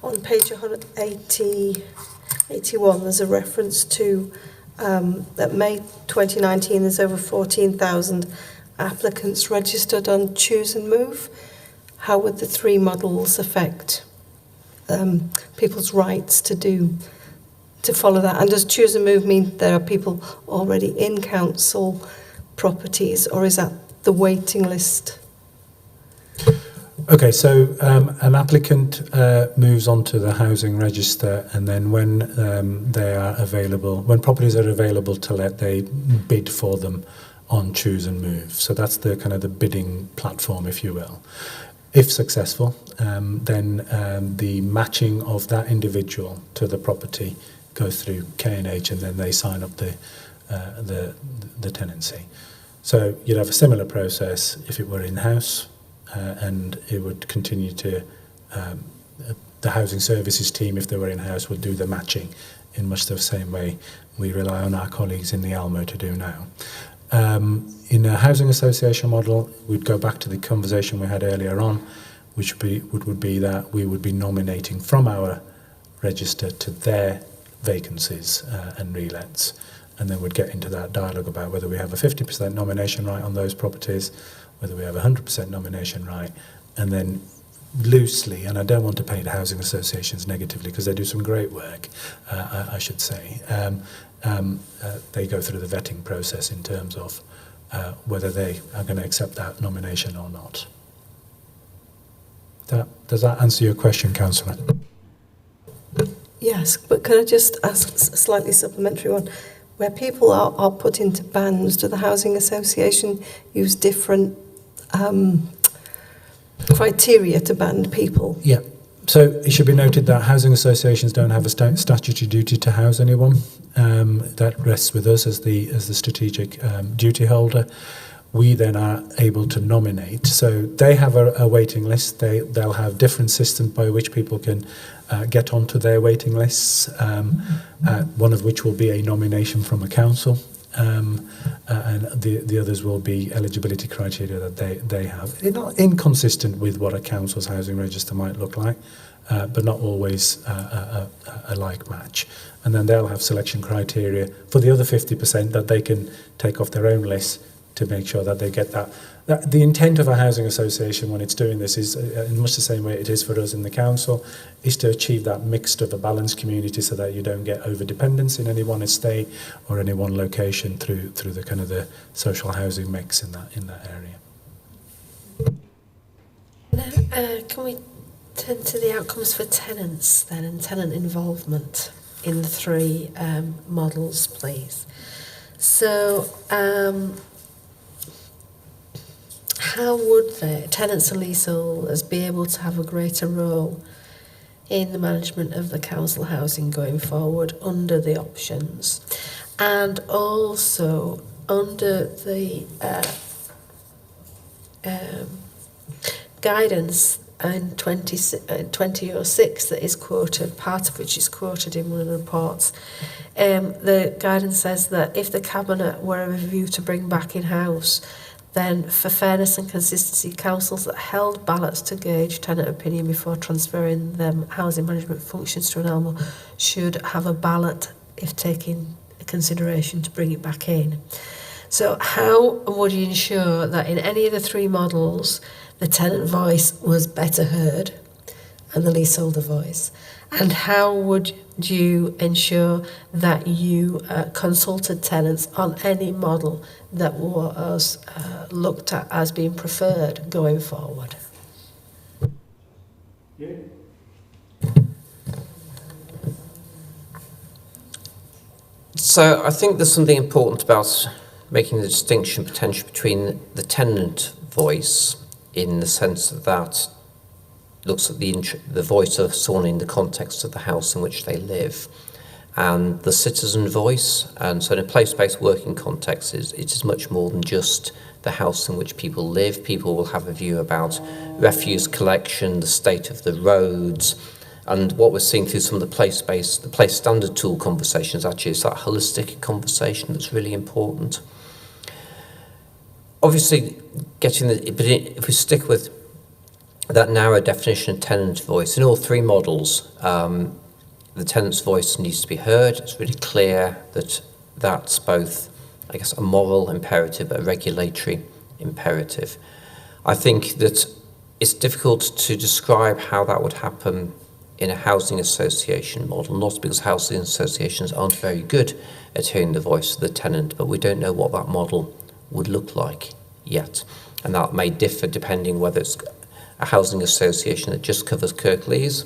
On page 81, there's a reference to at May 2019, there's over 14,000 applicants registered on Choose and Move. How would the three models affect people's rights to follow that? And does Choose and Move mean there are people already in council properties, or is that the waiting list? Okay, so an applicant moves onto the housing register, and then when they are available, when properties are available to let, they bid for them on Choose and Move. So that's the kind of the bidding platform, if you will. If successful, then the matching of that individual to the property goes through K&H, and then they sign up the tenancy. So you'd have a similar process if it were in-house, and it would continue to, the housing services team, if they were in-house, would do the matching in much the same way we rely on our colleagues in the Almo to do now. In a housing association model, we'd go back to the conversation we had earlier on, which would be that we would be nominating from our register to their vacancies and relets, and then we'd get into that dialogue about whether we have a 50% nomination right on those properties, whether we have a 100% nomination right, and then loosely, and I don't want to paint housing associations negatively because they do some great work, I should say, they go through the vetting process in terms of whether they are going to accept that nomination or not. Does that answer your question, Councillor? Yes, but can I just ask a slightly supplementary one? Where people are put into bands, do the housing association use different criteria to band people? Yeah. So it should be noted that housing associations don't have a statutory duty to house anyone. That rests with us as the strategic duty holder. We then are able to nominate. So they have a waiting list. They'll have different systems by which people can get onto their waiting lists, one of which will be a nomination from a council, and the others will be eligibility criteria that they have. They're not inconsistent with what a council's housing register might look like, but not always a like match. And then they'll have selection criteria for the other 50% that they can take off their own list to make sure that they get that. The intent of a housing association when it's doing this is, in much the same way it is for us in the council, is to achieve that mixed of a balanced community so that you don't get over-dependence in any one estate or any one location through the kind of the social housing mix in that area. Can we turn to the outcomes for tenants then, and tenant involvement in the three models, please? So, how would the tenants and leaseholders be able to have a greater role in the management of the council housing going forward under the options, and also under the guidance in 2006 that is quoted, part of which is quoted in one of the reports. The guidance says that if the Cabinet were a review to bring back in-house, then for fairness and consistency, councils that held ballots to gauge tenant opinion before transferring them housing management functions to an Almo should have a ballot if taking consideration to bring it back in. So how would you ensure that in any of the three models the tenant voice was better heard and the leaseholder voice? And how would you ensure that you consulted tenants on any model that was looked at as being preferred going forward? Yeah. So I think there's something important about making the distinction potentially between the tenant voice in the sense that looks at the voice of someone in the context of the house in which they live, and the citizen voice. And so in a place-based working context, it is much more than just the house in which people live. People will have a view about refuse collection, the state of the roads, and what we're seeing through some of the place standard tool conversations actually is that holistic conversation that's really important. Obviously, but if we stick with that narrow definition of tenant voice, in all three models, the tenant's voice needs to be heard. It's really clear that that's both, I guess, a moral imperative but a regulatory imperative. I think that it's difficult to describe how that would happen in a housing association model, not because housing associations aren't very good at hearing the voice of the tenant, but we don't know what that model would look like yet. And that may differ depending whether it's a housing association that just covers Kirklees,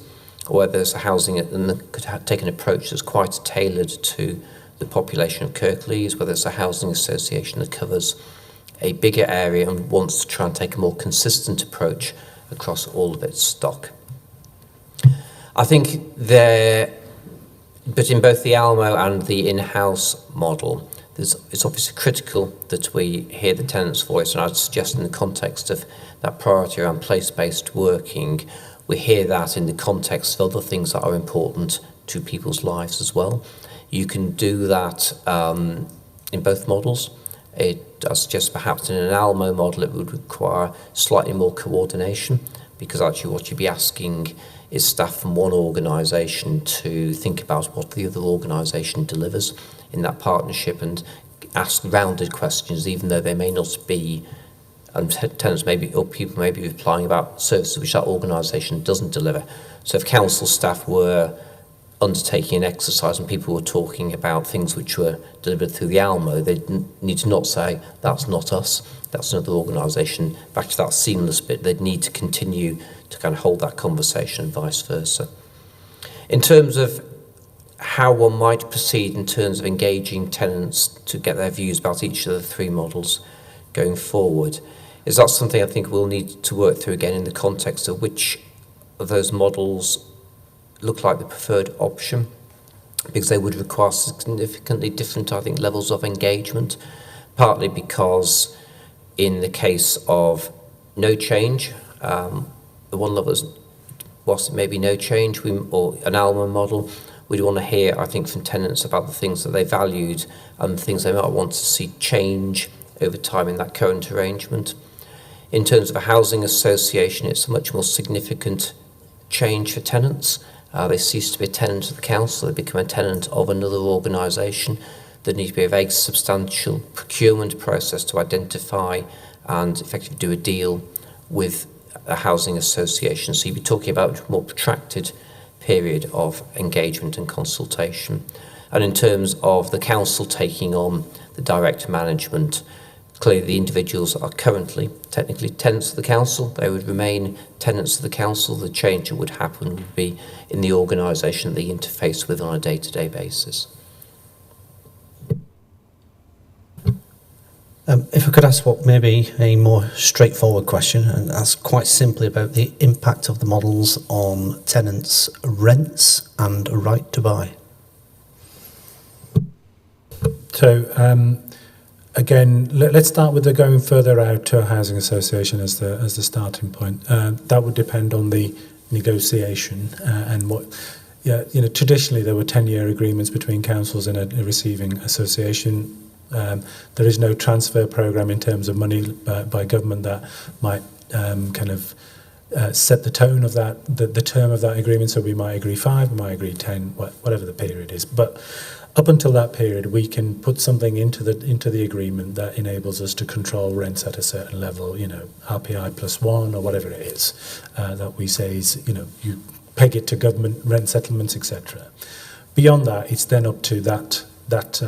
or whether it's a housing that could take an approach that's quite tailored to the population of Kirklees, whether it's a housing association that covers a bigger area and wants to try and take a more consistent approach across all of its stock. I think but in both the Almo and the in-house model, it's obviously critical that we hear the tenant's voice, and I'd suggest in the context of that priority around place-based working, we hear that in the context of other things that are important to people's lives as well. You can do that in both models. I suggest perhaps in an Almo model it would require slightly more coordination, because actually what you'd be asking is staff from one organisation to think about what the other organisation delivers in that partnership and ask rounded questions, even though they may not be, and tenants maybe, or people may be replying about services which that organisation doesn't deliver. So if council staff were undertaking an exercise and people were talking about things which were delivered through the Almo, they'd need to not say, that's not us, that's another organisation. Back to that seamless bit, they'd need to continue to kind of hold that conversation and vice versa. In terms of how one might proceed in terms of engaging tenants to get their views about each of the three models going forward, is that something I think we'll need to work through again in the context of which of those models look like the preferred option, because they would require significantly different, I think, levels of engagement, partly because in the case of no change, the one level is, whilst it may be no change, or an Almo model, we'd want to hear, I think, from tenants about the things that they valued and the things they might want to see change over time in that current arrangement. In terms of a housing association, it's a much more significant change for tenants. They cease to be a tenant of the council, they become a tenant of another organisation. There needs to be a very substantial procurement process to identify and effectively do a deal with a housing association. So you'd be talking about a more protracted period of engagement and consultation. And in terms of the council taking on the direct management, clearly the individuals are currently technically tenants of the council. They would remain tenants of the council. The change that would happen would be in the organisation that they interface with on a day-to-day basis. If I could ask what maybe a more straightforward question, and ask quite simply about the impact of the models on tenants' rents and a right to buy. So again, let's start with the going further out to a housing association as the starting point. That would depend on the negotiation and what. Yeah, traditionally there were 10-year agreements between councils and a receiving association. There is no transfer programme in terms of money by government that might set the tone of that, the term of that agreement. So we might agree 5, we might agree 10, whatever the period is. But up until that period, we can put something into the agreement that enables us to control rents at a certain level, RPI +1 or whatever it is, that we say is, you peg it to government rent settlements, etc. Beyond that, it's then up to that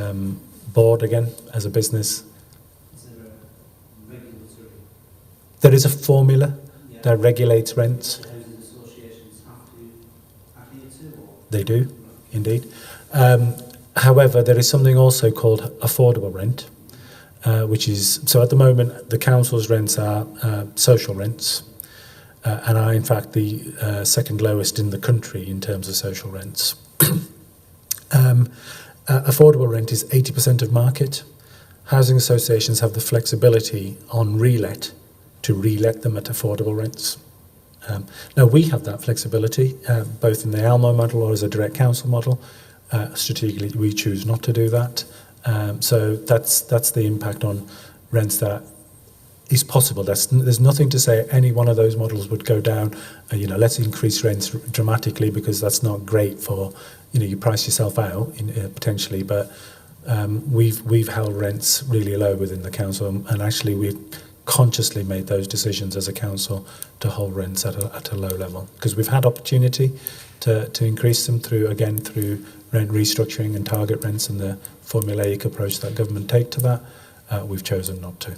board again as a business. Is there a regulatory? There is a formula that regulates rents. Housing associations have to adhere to? Or? They do, indeed. However, there is something also called affordable rent, which is, so at the moment, the council's rents are social rents, and are in fact the second lowest in the country in terms of social rents. Affordable rent is 80% of market. Housing associations have the flexibility on relet to relet them at affordable rents. Now we have that flexibility, both in the Almo model or as a direct council model. Strategically, we choose not to do that. So that's the impact on rents that is possible. There's nothing to say any one of those models would go down. Let's increase rents dramatically, because that's not great for you price yourself out potentially. But we've held rents really low within the council, and actually we've consciously made those decisions as a council to hold rents at a low level, because we've had opportunity to increase them through rent restructuring and target rents and the formulaic approach that government take to that. We've chosen not to.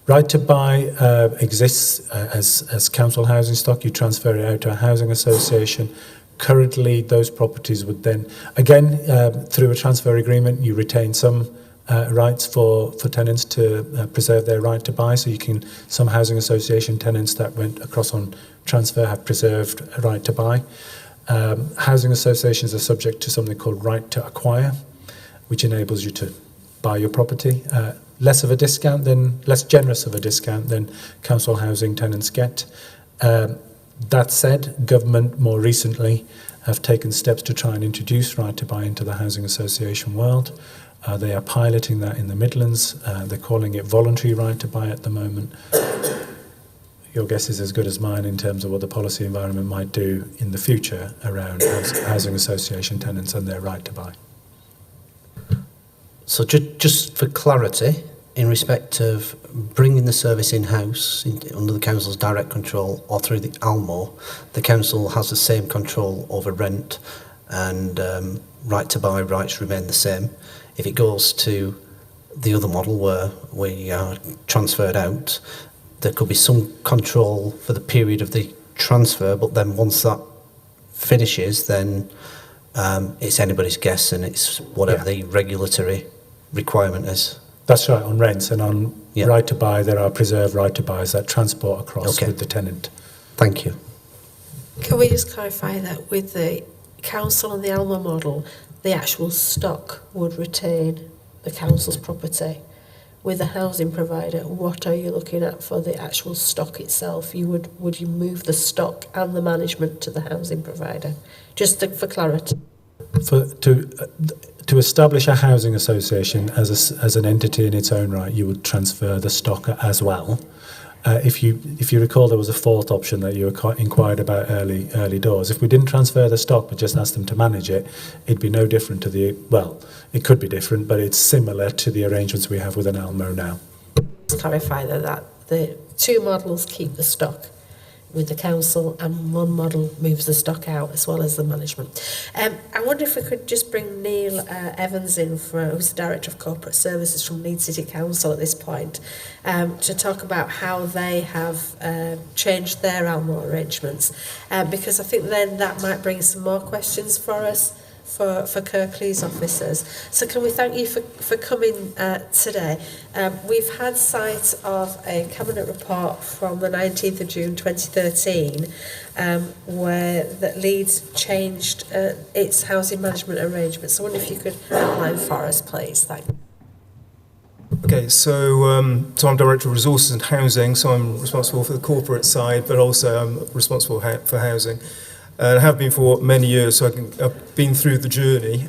Right to buy exists as council housing stock. You transfer it out to a housing association. Currently, those properties would then, again, through a transfer agreement, you retain some rights for tenants to preserve their right to buy. So some housing association tenants that went across on transfer have preserved a right to buy. Housing associations are subject to something called right to acquire, which enables you to buy your property. Less generous of a discount than council housing tenants get. That said, government more recently have taken steps to try and introduce right to buy into the housing association world. They are piloting that in the Midlands. They're calling it voluntary right to buy at the moment. Your guess is as good as mine in terms of what the policy environment might do in the future around housing association tenants and their right to buy. So just for clarity, in respect of bringing the service in-house under the council's direct control or through the ALMO, the council has the same control over rent, and right to buy rights remain the same. If it goes to the other model where we are transferred out, there could be some control for the period of the transfer, but then once that finishes, then it's anybody's guess, and it's whatever the regulatory requirement is. That's right, on rents, and on right to buy, there are preserved right to buys that transport across with the tenant. Thank you. Can we just clarify that with the council and the ALMA model, the actual stock would retain the council's property? With the housing provider, what are you looking at for the actual stock itself? Would you move the stock and the management to the housing provider? Just for clarity. To establish a housing association as an entity in its own right, you would transfer the stock as well. If you recall, there was a fourth option that you inquired about early doors. If we didn't transfer the stock but just asked them to manage it, it'd be no different it could be different, but it's similar to the arrangements we have with an ALMO now. Let's clarify that the two models keep the stock with the council, and one model moves the stock out as well as the management. I wonder if we could just bring Neil Evans in, who's the Director of Corporate Services from Leeds City Council at this point, to talk about how they have changed their ALMO arrangements, because I think then that might bring some more questions for us, for Kirklees officers. So can we thank you for coming today. We've had sight of a Cabinet report from the 19th of June 2013 where that Leeds changed its housing management arrangements. So I wonder if you could outline for us, please. Thank you. Okay, so I'm Director of Resources and Housing, so I'm responsible for the corporate side, but also I'm responsible for housing. And I have been for many years, so I've been through the journey.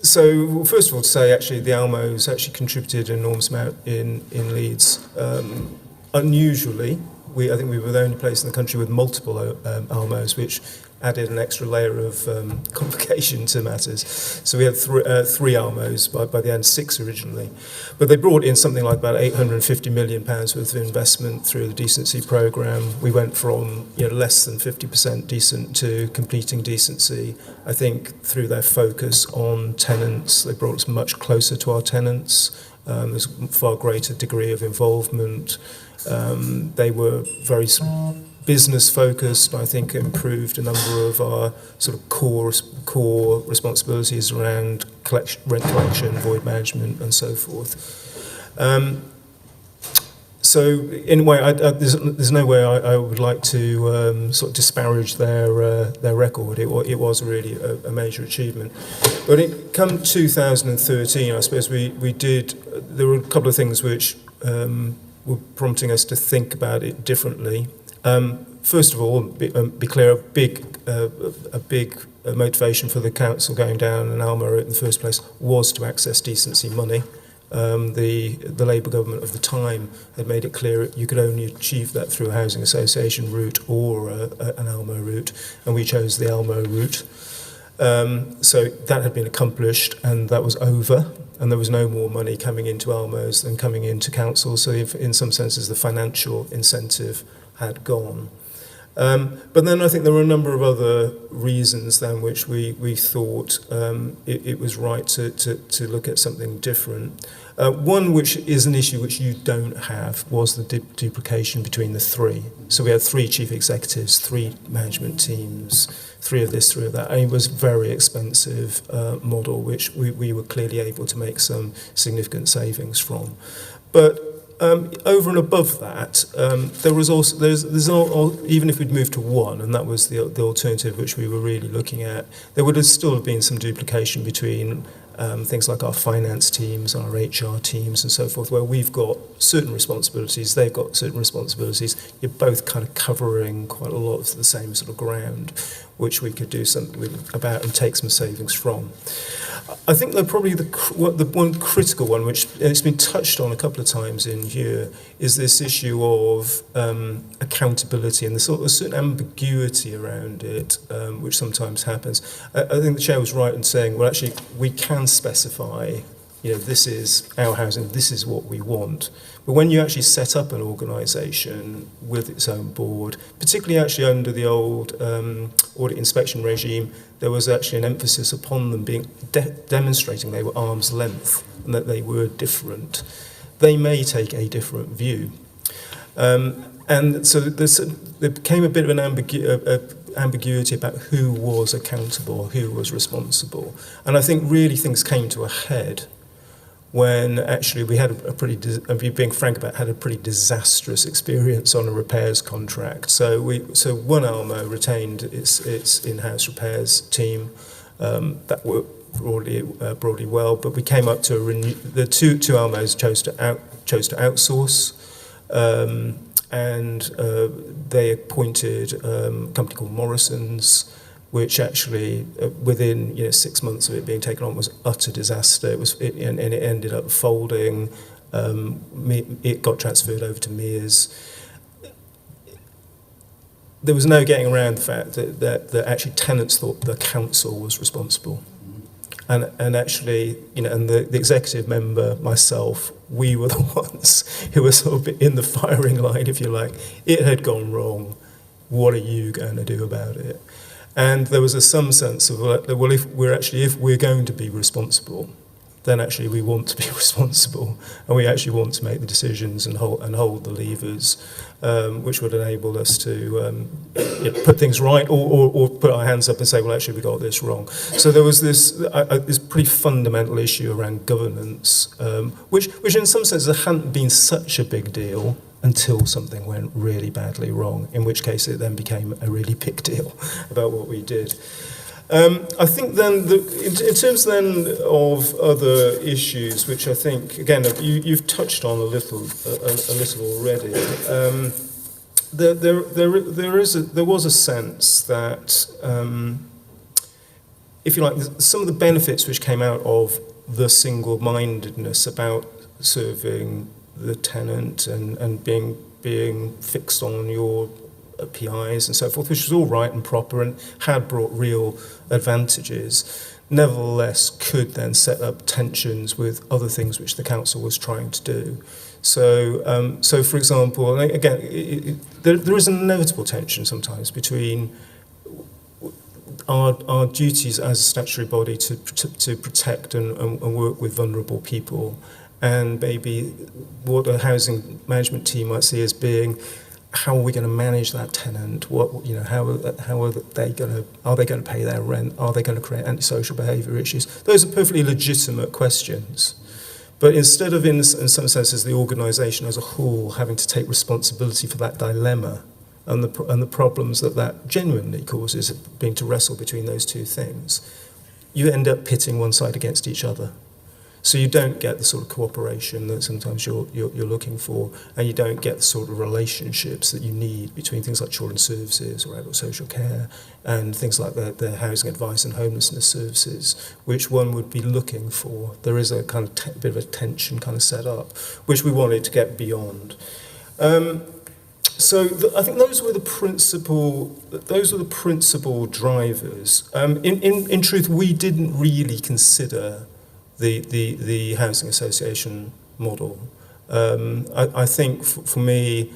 So first of all, to say actually the ALMOs actually contributed an enormous amount in Leeds. Unusually, I think we were the only place in the country with multiple ALMOs, which added an extra layer of complication to matters. So we had three ALMOs by the end, 6 originally. But they brought in something like about £850 million worth of investment through the decency programme. We went from less than 50% decent to completing decency. I think through their focus on tenants, they brought us much closer to our tenants. There's a far greater degree of involvement. They were very business focused. I think improved a number of our sort of core responsibilities around rent collection, void management, and so forth. So in a way, there's no way I would like to sort of disparage their record. It was really a major achievement. But it come 2013, I suppose we did. There were a couple of things which were prompting us to think about it differently. First of all, be clear, a big motivation for the council going down an ALMO route in the first place was to access decency money. The Labour government of the time had made it clear you could only achieve that through a housing association route or an ALMO route, and we chose the ALMO route. So that had been accomplished, and that was over, and there was no more money coming into Almos than coming into council. So if, in some senses, the financial incentive had gone. But then I think there were a number of other reasons then which we thought it was right to look at something different. One which is an issue which you don't have was the duplication between the three. So we had 3 chief executives, 3 management teams, 3 of this, 3 of that. And it was a very expensive model which we were clearly able to make some significant savings from. But over and above that, there was also even if we'd moved to 1, and that was the alternative which we were really looking at, there would have still been some duplication between things like our finance teams, our HR teams, and so forth, where we've got certain responsibilities, they've got certain responsibilities. You're both kind of covering quite a lot of the same sort of ground, which we could do something about and take some savings from. I think that probably the one critical one, which it's been touched on a couple of times in here, is this issue of accountability and the sort of a certain ambiguity around it, which sometimes happens. I think the chair was right in saying, well, actually, we can specify, this is our housing, this is what we want. But when you actually set up an organisation with its own board, particularly actually under the old audit inspection regime, there was actually an emphasis upon them being demonstrating they were arm's length and that they were different. They may take a different view. And so there became a bit of an ambiguity about who was accountable, who was responsible. And I think really things came to a head when actually we had being frank about, had a pretty disastrous experience on a repairs contract. So one Almo retained its in-house repairs team that worked broadly well, but we came up to the two Almos chose to outsource, and they appointed a company called Morrison's, which actually, within 6 months of it being taken on, was utter disaster. And it ended up folding. It got transferred over to Mears. There was no getting around the fact that actually tenants thought the council was responsible. And actually, and the executive member, myself, we were the ones who were sort of in the firing line, if you like. It had gone wrong. What are you going to do about it? And there was some sense of, well, if we're going to be responsible, then actually we want to be responsible, and we actually want to make the decisions and hold the levers, which would enable us to put things right, or put our hands up and say, well, actually we got this wrong. So there was this pretty fundamental issue around governance, which in some sense hadn't been such a big deal until something went really badly wrong, in which case it then became a really big deal about what we did. I think then, in terms then of other issues, which I think, again, you've touched on a little already, there was a sense that, if you like, some of the benefits which came out of the single-mindedness about serving the tenant and being fixed on your PIs and so forth, which was all right and proper and had brought real advantages, nevertheless could then set up tensions with other things which the council was trying to do. So, for example, and again, there is an inevitable tension sometimes between our duties as a statutory body to protect and work with vulnerable people, and maybe what a housing management team might see as being, how are we going to manage that tenant? How are they going to pay their rent? Are they going to create antisocial behaviour issues? Those are perfectly legitimate questions. But instead of, in some senses, the organisation as a whole having to take responsibility for that dilemma and the problems that genuinely causes, being to wrestle between those two things, you end up pitting one side against each other. So you don't get the sort of cooperation that sometimes you're looking for, and you don't get the sort of relationships that you need between things like children's services or adult social care and things like the housing advice and homelessness services, which one would be looking for. There is a kind of bit of a tension kind of set up, which we wanted to get beyond. I think those were the principal drivers. In truth, we didn't really consider the housing association model. I think for me,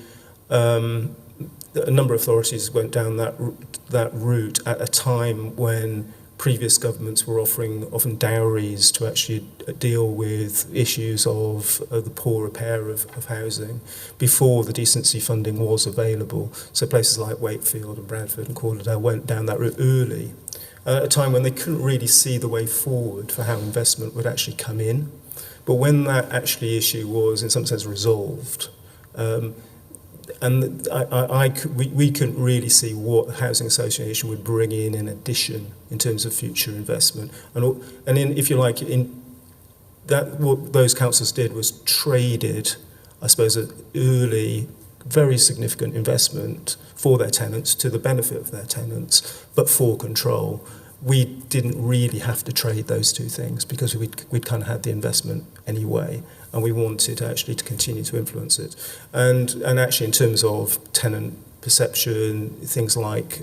a number of authorities went down that route at a time when previous governments were offering often dowries to actually deal with issues of the poor repair of housing before the decency funding was available. So places like Wakefield and Bradford and Calderdale went down that route early, at a time when they couldn't really see the way forward for how investment would actually come in. But when that actually issue was in some sense resolved, and we couldn't really see what housing association would bring in addition in terms of future investment. And if you like, in that, what those councils did was traded, I suppose, an early, very significant investment for their tenants to the benefit of their tenants, but for control. We didn't really have to trade those two things because we'd kind of had the investment anyway, and we wanted actually to continue to influence it. And actually in terms of tenant perception, things like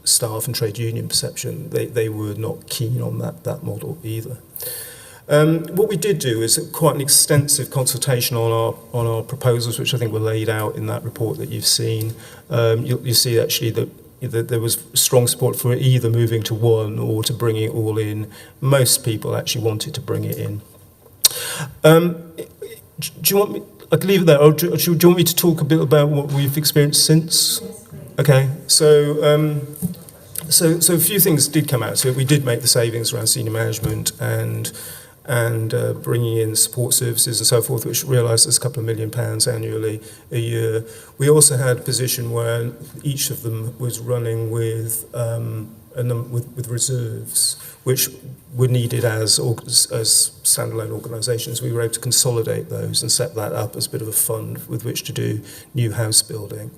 staff and trade union perception, they were not keen on that model either. What we did do is quite an extensive consultation on our proposals, which I think were laid out in that report that you've seen. You see actually that there was strong support for either moving to one or to bring it all in. Most people actually wanted to bring it in. Do you want me? I can leave it there. Or do you want me to talk a bit about what we've experienced since? Okay. So a few things did come out. So we did make the savings around senior management and bringing in support services and so forth, which realised there's a couple of £1 million annually a year. We also had a position where each of them was running with reserves, which were needed as standalone organisations. We were able to consolidate those and set that up as a bit of a fund with which to do new house building.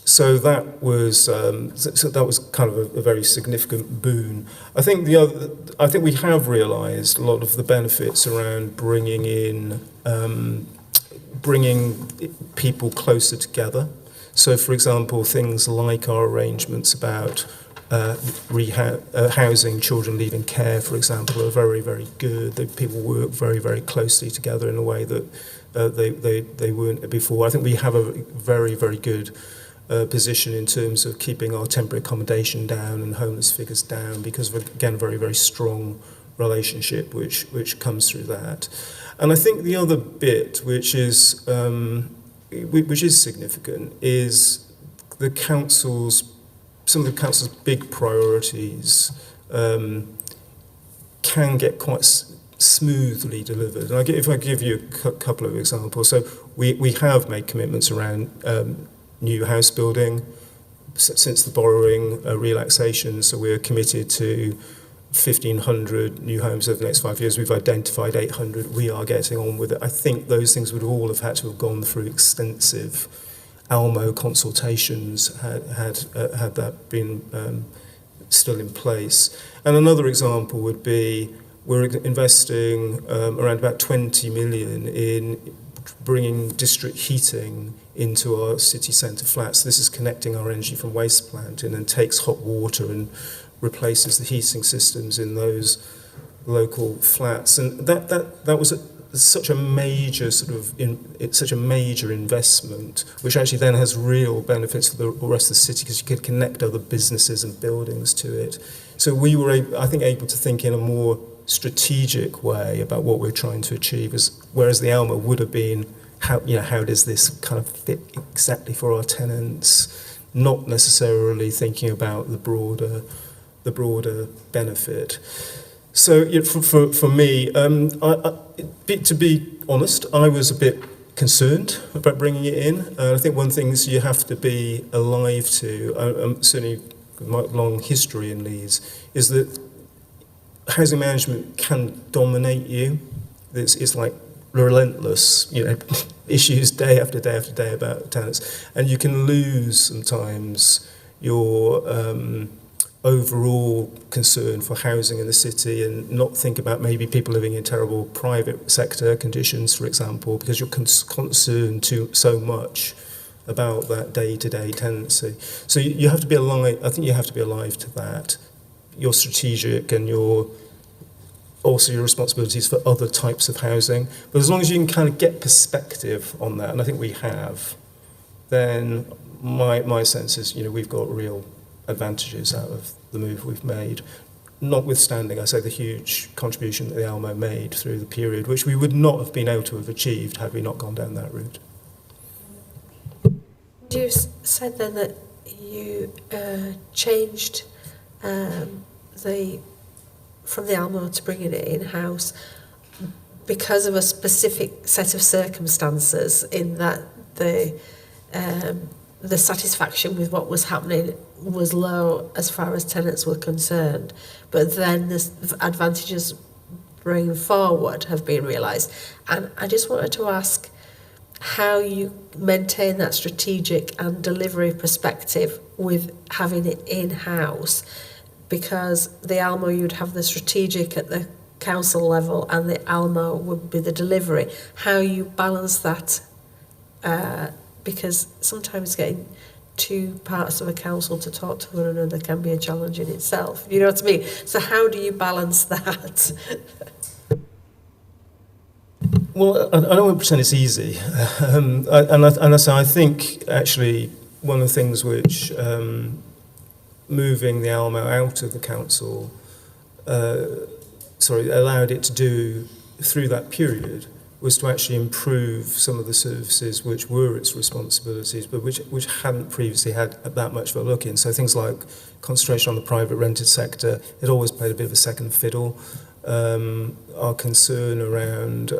So that was kind of a very significant boon. I think we have realised a lot of the benefits around bringing people closer together. So, for example, things like our arrangements about housing children leaving care, for example, are very, very good. People work very, very closely together in a way that they weren't before. I think we have a very, very good position in terms of keeping our temporary accommodation down and homeless figures down because of, again, a very, very strong relationship which comes through that. And I think the other bit which is significant is some of the council's big priorities can get quite smoothly delivered. And if I give you a couple of examples, so we have made commitments around new house building since the borrowing relaxation. So we're committed to 1,500 new homes over the next 5 years. We've identified 800. We are getting on with it. I think those things would all have had to have gone through extensive ALMO consultations had that been still in place. And another example would be we're investing around about 20 million in bringing district heating into our city centre flats. This is connecting our energy from waste plant and then takes hot water and replaces the heating systems in those local flats. And that was such a major such a major investment, which actually then has real benefits for the rest of the city because you could connect other businesses and buildings to it. So we were, I think, able to think in a more strategic way about what we're trying to achieve, whereas the ALMA would have been, how does this kind of fit exactly for our tenants, not necessarily thinking about the broader benefit. So for me, to be honest, I was a bit concerned about bringing it in. I think one thing you have to be alive to, certainly my long history in Leeds, is that housing management can dominate you. It's like relentless, issues day after day after day about tenants, and you can lose sometimes your overall concern for housing in the city and not think about maybe people living in terrible private sector conditions, for example, because you're concerned so much about that day-to-day tenancy. So you have to be alive. I think you have to be alive to that. Your strategic and also your responsibilities for other types of housing. But as long as you can kind of get perspective on that, and I think we have, then my sense is, we've got real advantages out of the move we've made, notwithstanding, I say, the huge contribution that the Almo made through the period, which we would not have been able to have achieved had we not gone down that route. You said then that you changed from the Almo to bringing it in-house because of a specific set of circumstances, in that the satisfaction with what was happening was low as far as tenants were concerned, but then the advantages bringing forward have been realised. And I just wanted to ask how you maintain that strategic and delivery perspective with having it in-house, because the Almo, you'd have the strategic at the council level and the Almo would be the delivery. How you balance that, because sometimes getting two parts of a council to talk to one another can be a challenge in itself. You know what I mean? So how do you balance that? Well, I don't want to pretend it's easy. I think actually one of the things which moving the Almo out of the council allowed it to do through that period was to actually improve some of the services which were its responsibilities, but which hadn't previously had that much of a look in. So things like concentration on the private rented sector, it always played a bit of a second fiddle. Our concern around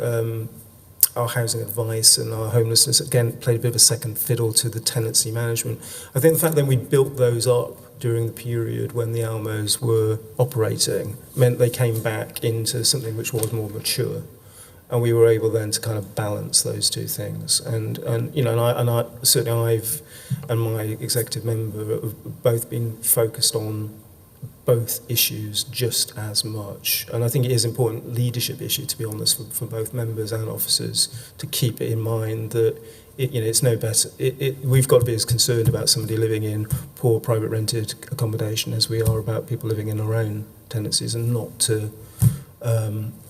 our housing advice and our homelessness, again, played a bit of a second fiddle to the tenancy management. I think the fact that we built those up during the period when the Almos were operating meant they came back into something which was more mature. And we were able then to kind of balance those two things. And I certainly I've and my executive member have both been focused on both issues just as much. And I think it is an important leadership issue, to be honest, for both members and officers to keep it in mind that it's no better. We've got to be as concerned about somebody living in poor private rented accommodation as we are about people living in our own tenancies, and not to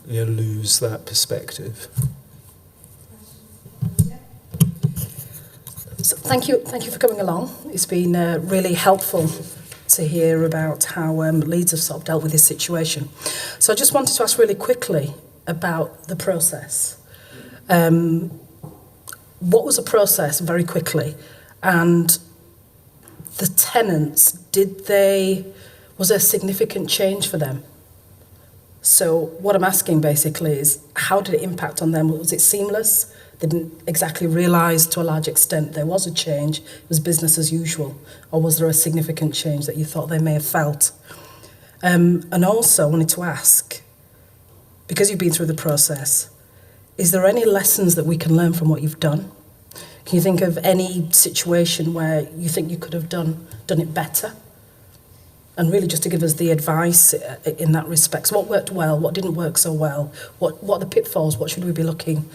lose that perspective. So thank you for coming along. It's been really helpful to hear about how Leeds have sort of dealt with this situation. So I just wanted to ask really quickly about the process. What was the process, very quickly? And the tenants, was there significant change for them? So what I'm asking basically is, how did it impact on them? Was it seamless? They didn't exactly realise to a large extent there was a change, it was business as usual? Or was there a significant change that you thought they may have felt? And also I wanted to ask, because you've been through the process, is there any lessons that we can learn from what you've done? Can you think of any situation where you think you could have done it better? And really just to give us the advice in that respect. So what worked well, what didn't work so well, what are the pitfalls, what should we be looking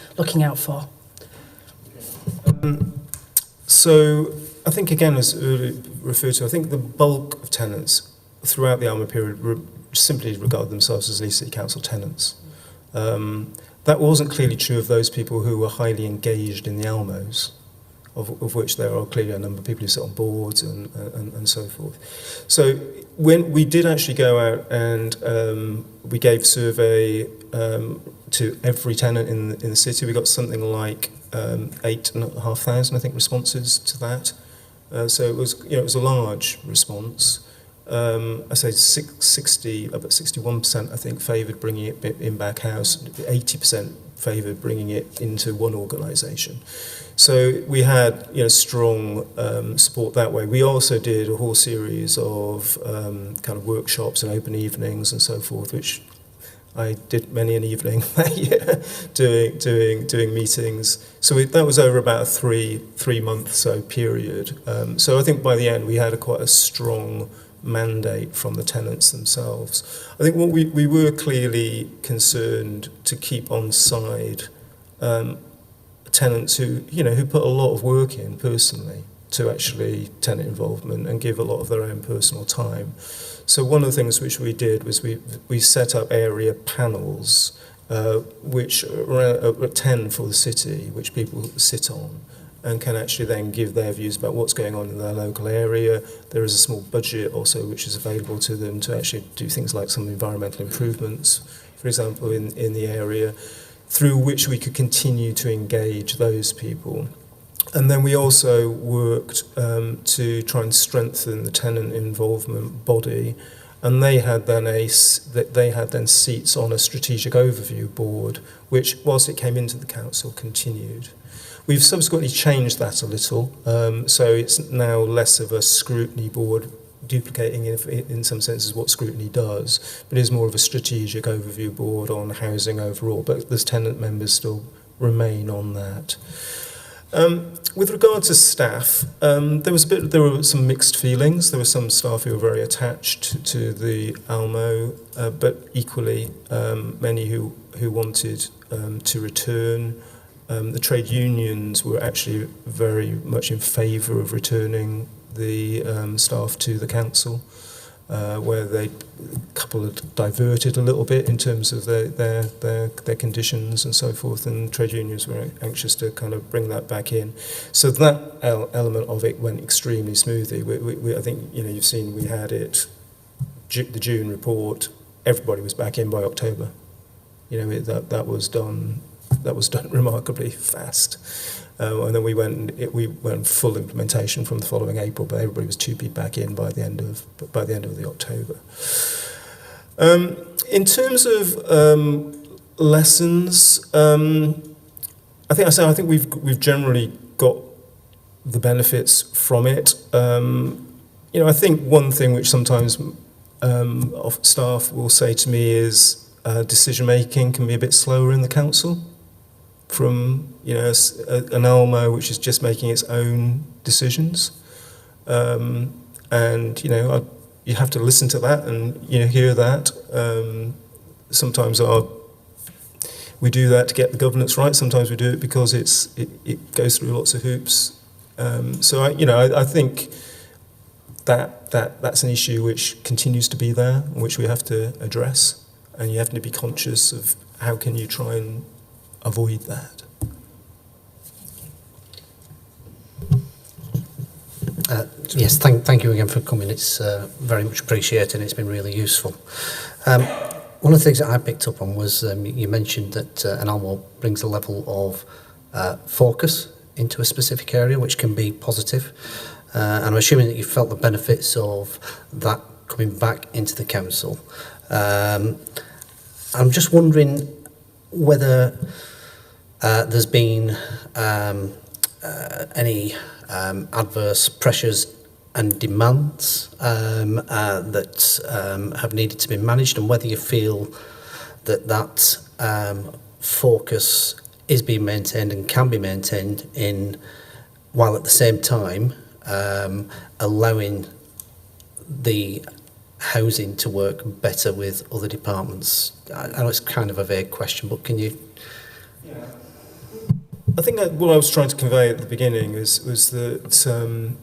out for? So I think, again, as earlier referred to, I think the bulk of tenants throughout the Almo period simply regard themselves as Leeds City Council tenants. That wasn't clearly true of those people who were highly engaged in the Almos, of which there are clearly a number of people who sit on boards and so forth. So when we did actually go out and we gave a survey to every tenant in the city, we got something like 8,500, I think, responses to that. So it was a large response. I say 61%, I think, favoured bringing it in back house. 80% favoured bringing it into one organisation. So we had strong support that way. We also did a whole series of kind of workshops and open evenings and so forth, which I did many an evening that year doing meetings. So that was over about a three month so period. So I think by the end we had quite a strong mandate from the tenants themselves. I think what we were clearly concerned to keep on side tenants who put a lot of work in personally to actually tenant involvement and give a lot of their own personal time. So one of the things which we did was we set up area panels, which are 10 for the city, which people sit on and can actually then give their views about what's going on in their local area. There is a small budget also which is available to them to actually do things like some environmental improvements, for example, in the area, through which we could continue to engage those people. And then we also worked to try and strengthen the tenant involvement body, and they had then seats on a strategic overview board, which, whilst it came into the council, continued. We've subsequently changed that a little, so it's now less of a scrutiny board, duplicating in some senses what Scrutiny does, but it is more of a strategic overview board on housing overall, but there's tenant members still remain on that. With regard to staff, there were some mixed feelings. There were some staff who were very attached to the Almo, but equally many who wanted to return. The trade unions were actually very much in favour of returning the staff to the council, where a couple had diverted a little bit in terms of their conditions and so forth, and trade unions were anxious to kind of bring that back in. So that element of it went extremely smoothly. I think you've seen we had it, the June report. Everybody was back in by October. That was done. That was done remarkably fast. And then we went full implementation from the following April, but everybody was 2P back in by the end of the October. In terms of lessons, I think we've generally got the benefits from it. I think one thing which sometimes staff will say to me is decision making can be a bit slower in the council. From an Almo which is just making its own decisions, and you have to listen to that and hear that. Sometimes we do that to get the governance right. Sometimes we do it because it goes through lots of hoops. So I think that's an issue which continues to be there, which we have to address, and you have to be conscious of how can you try and avoid that. Yes, thank you again for coming. It's very much appreciated. It's been really useful. One of the things that I picked up on was you mentioned that an Almo brings a level of focus into a specific area, which can be positive. And I'm assuming that you felt the benefits of that coming back into the council. I'm just wondering whether there's been any adverse pressures and demands that have needed to be managed, and whether you feel that focus is being maintained and can be maintained while at the same time allowing the housing to work better with other departments. I know it's kind of a vague question, but can you... Yeah. I think that what I was trying to convey at the beginning was that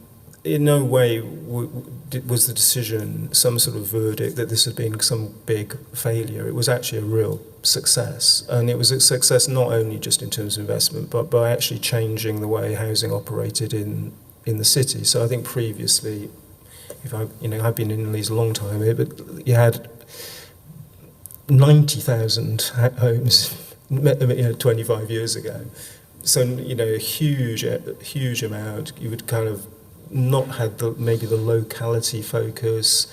in no way was the decision some sort of verdict that this had been some big failure. It was actually a real success, and it was a success not only just in terms of investment, but by actually changing the way housing operated in the city. So I think previously, I've been in Leeds a long time here, but you had 90,000 homes 25 years ago. So, a huge amount. You would kind of not had maybe the locality focus,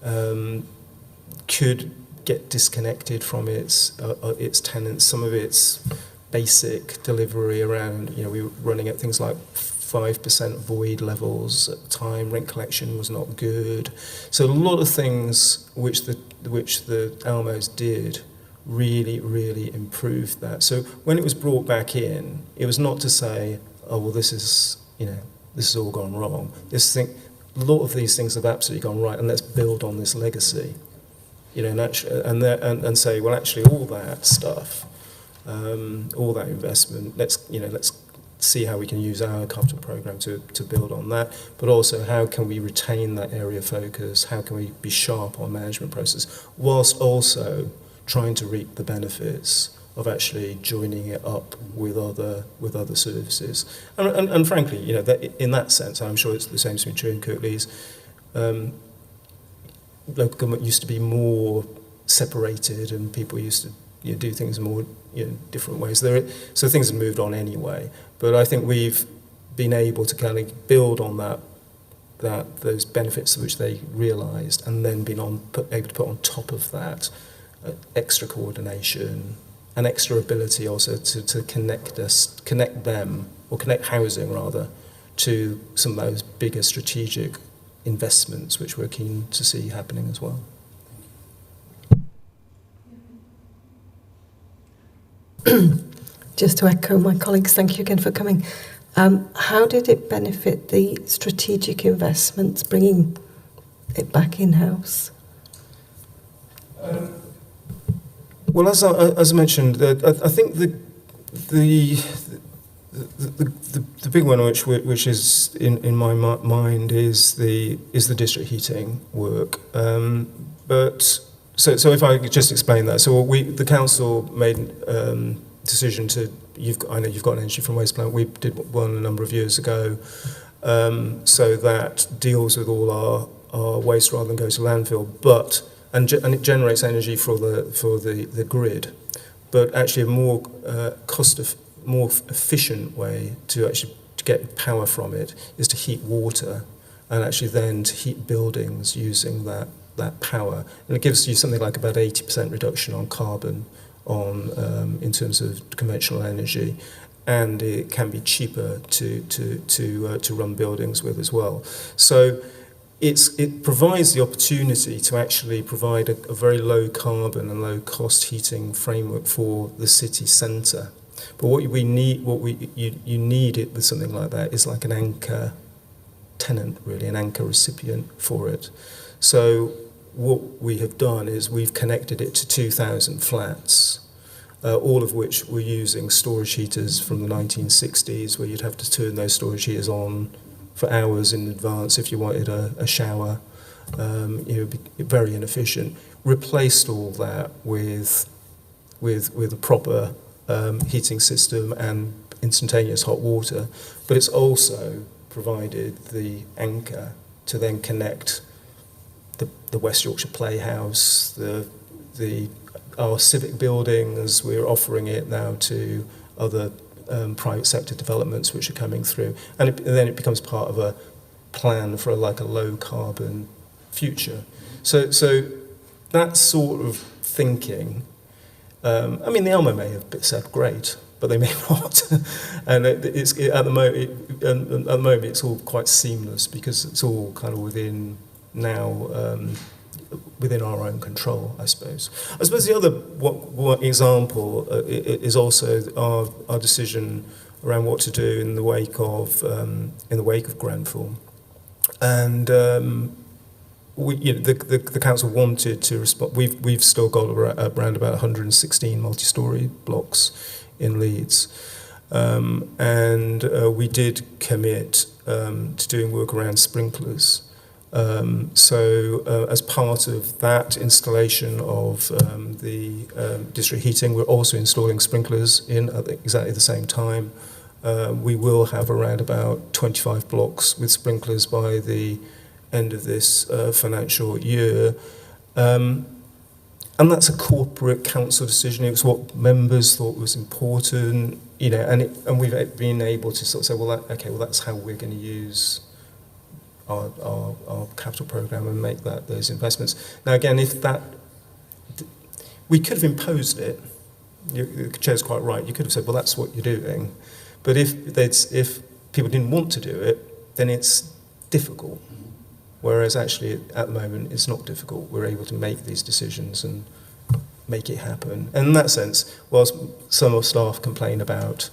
could get disconnected from its tenants. Some of its basic delivery around, we were running at things like 5% void levels at the time. Rent collection was not good. So a lot of things which the Almos did really, really improved that. So when it was brought back in, it was not to say, oh, well, this is all gone wrong. A lot of these things have absolutely gone right, and let's build on this legacy. And say, well, actually, all that stuff all that investment. Let's see how we can use our capital programme to build on that, but also how can we retain that area of focus, how can we be sharp on management process, whilst also trying to reap the benefits of actually joining it up with other services. And frankly, in that sense, I'm sure it's the same to be true in Kirklees. Local government used to be more separated, and people used to do things more different ways. So things have moved on anyway. But I think we've been able to kind of build on those benefits which they realised, and then able to put on top of that extra coordination and extra ability also to connect housing rather, to some of those bigger strategic investments which we're keen to see happening as well. Just to echo my colleagues, thank you again for coming. How did it benefit the strategic investments, bringing it back in-house? Well, as I mentioned, I think the big one which is in my mind is the district heating work. But so if I could just explain that, so the council made decision to. I know you've got an energy from waste plant. We did one a number of years ago, so that deals with all our waste rather than go to landfill, and it generates energy for the grid, but actually a more more efficient way to get power from it is to heat water, and actually then to heat buildings using that power, and it gives you something like about 80% reduction on carbon in terms of conventional energy, and it can be cheaper to run buildings with as well. So it provides the opportunity to actually provide a very low carbon and low cost heating framework for the city centre. But you need it with something like that is like an anchor tenant, really, an anchor recipient for it. So what we have done is we've connected it to 2,000 flats, all of which were using storage heaters from the 1960s, where you'd have to turn those storage heaters on for hours in advance if you wanted a shower. It would be very inefficient. Replaced all that with a proper heating system and instantaneous hot water, but it's also provided the anchor to then connect the West Yorkshire Playhouse, our civic buildings. We're offering it now to other private sector developments which are coming through, and then it becomes part of a plan for a low carbon future. So that sort of thinking. I mean, the Elmo may have said great, but they may not, and at the moment it's all quite seamless because it's all kind of within our own control, I suppose. I suppose the other one example is also our decision around what to do in the wake of Grenfell, and the council wanted to respond. We've still got around about 116 multi-storey blocks in Leeds, and we did commit to doing work around sprinklers. So as part of that installation of the district heating, we're also installing sprinklers in at exactly the same time. We will have around about 25 blocks with sprinklers by the end of this financial year. And that's a corporate council decision. It was what members thought was important, and we've been able to sort of say, well, that's how we're going to use our capital programme and make those investments. Now, again, we could have imposed it. The chair's quite right. You could have said, well, that's what you're doing. But if people didn't want to do it, then it's difficult. Whereas actually, at the moment, it's not difficult. We're able to make these decisions and make it happen. And in that sense, whilst some of staff complain about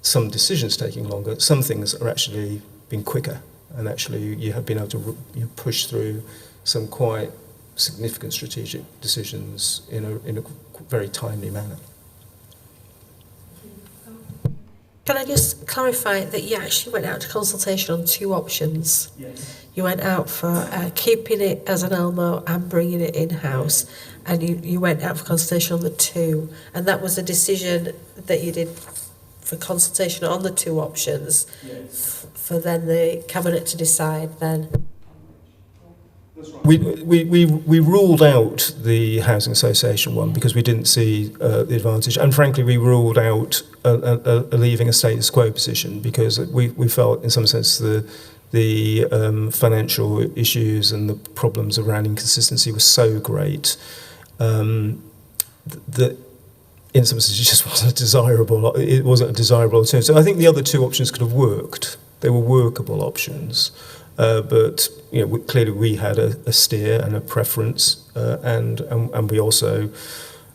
some decisions taking longer, some things are actually being quicker. And actually, you have been able to push through some quite significant strategic decisions in a very timely manner. Can I just clarify that you actually went out to consultation on two options? Yes. You went out for keeping it as an Elmo and bringing it in-house, and you went out for consultation on the two, and that was a decision that you did for consultation on the two options, Yes. for then the Cabinet to decide then. We ruled out the housing association one because we didn't see the advantage, and frankly we ruled out leaving a status quo position because we felt in some sense the financial issues and the problems around inconsistency were so great that in some sense it just wasn't a desirable alternative. So I think the other two options could have worked. They were workable options. But clearly we had a steer and a preference, and we also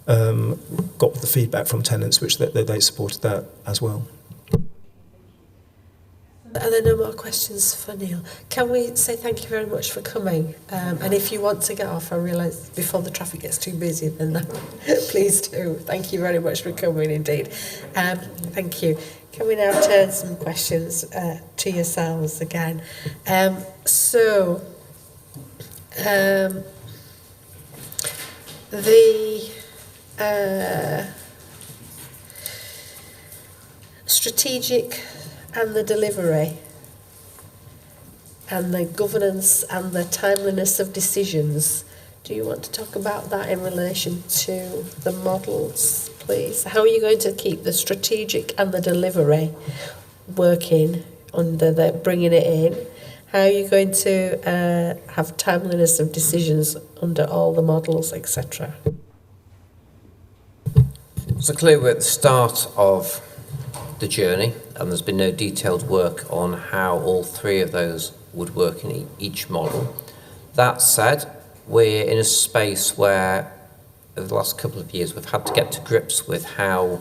got the feedback from tenants, which they supported that as well. Are there no more questions for Neil? Can we say thank you very much for coming? And if you want to get off, I realise before the traffic gets too busy, then please do. Thank you very much for coming indeed. Thank you. Can we now turn some questions to yourselves again? The strategic and the delivery and the governance and the timeliness of decisions. Do you want to talk about that in relation to the models, please? How are you going to keep the strategic and the delivery working under the bringing it in? How are you going to have timeliness of decisions under all the models, etc.? So clearly we're at the start of the journey, and there's been no detailed work on how all three of those would work in each model. That said, we're in a space where over the last couple of years we've had to get to grips with how,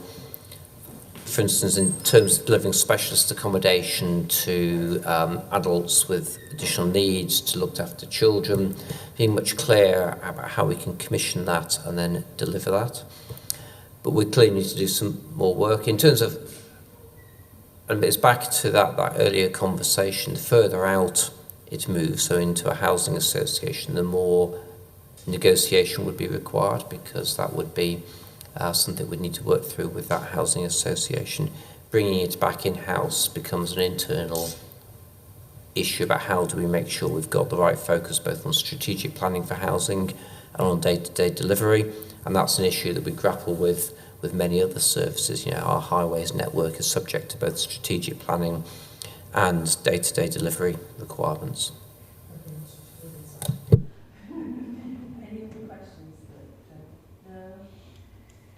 for instance, in terms of delivering specialist accommodation to adults with additional needs, to look after children, being much clearer about how we can commission that and then deliver that. But we clearly need to do some more work in terms of, and it's back to that earlier conversation, the further out it moves, so into a housing association, the more negotiation would be required, because that would be something we'd need to work through with that housing association. Bringing it back in-house becomes an internal issue about how do we make sure we've got the right focus both on strategic planning for housing and on day-to-day delivery, and that's an issue that we grapple with many other services. Our highways network is subject to both strategic planning and day-to-day delivery requirements.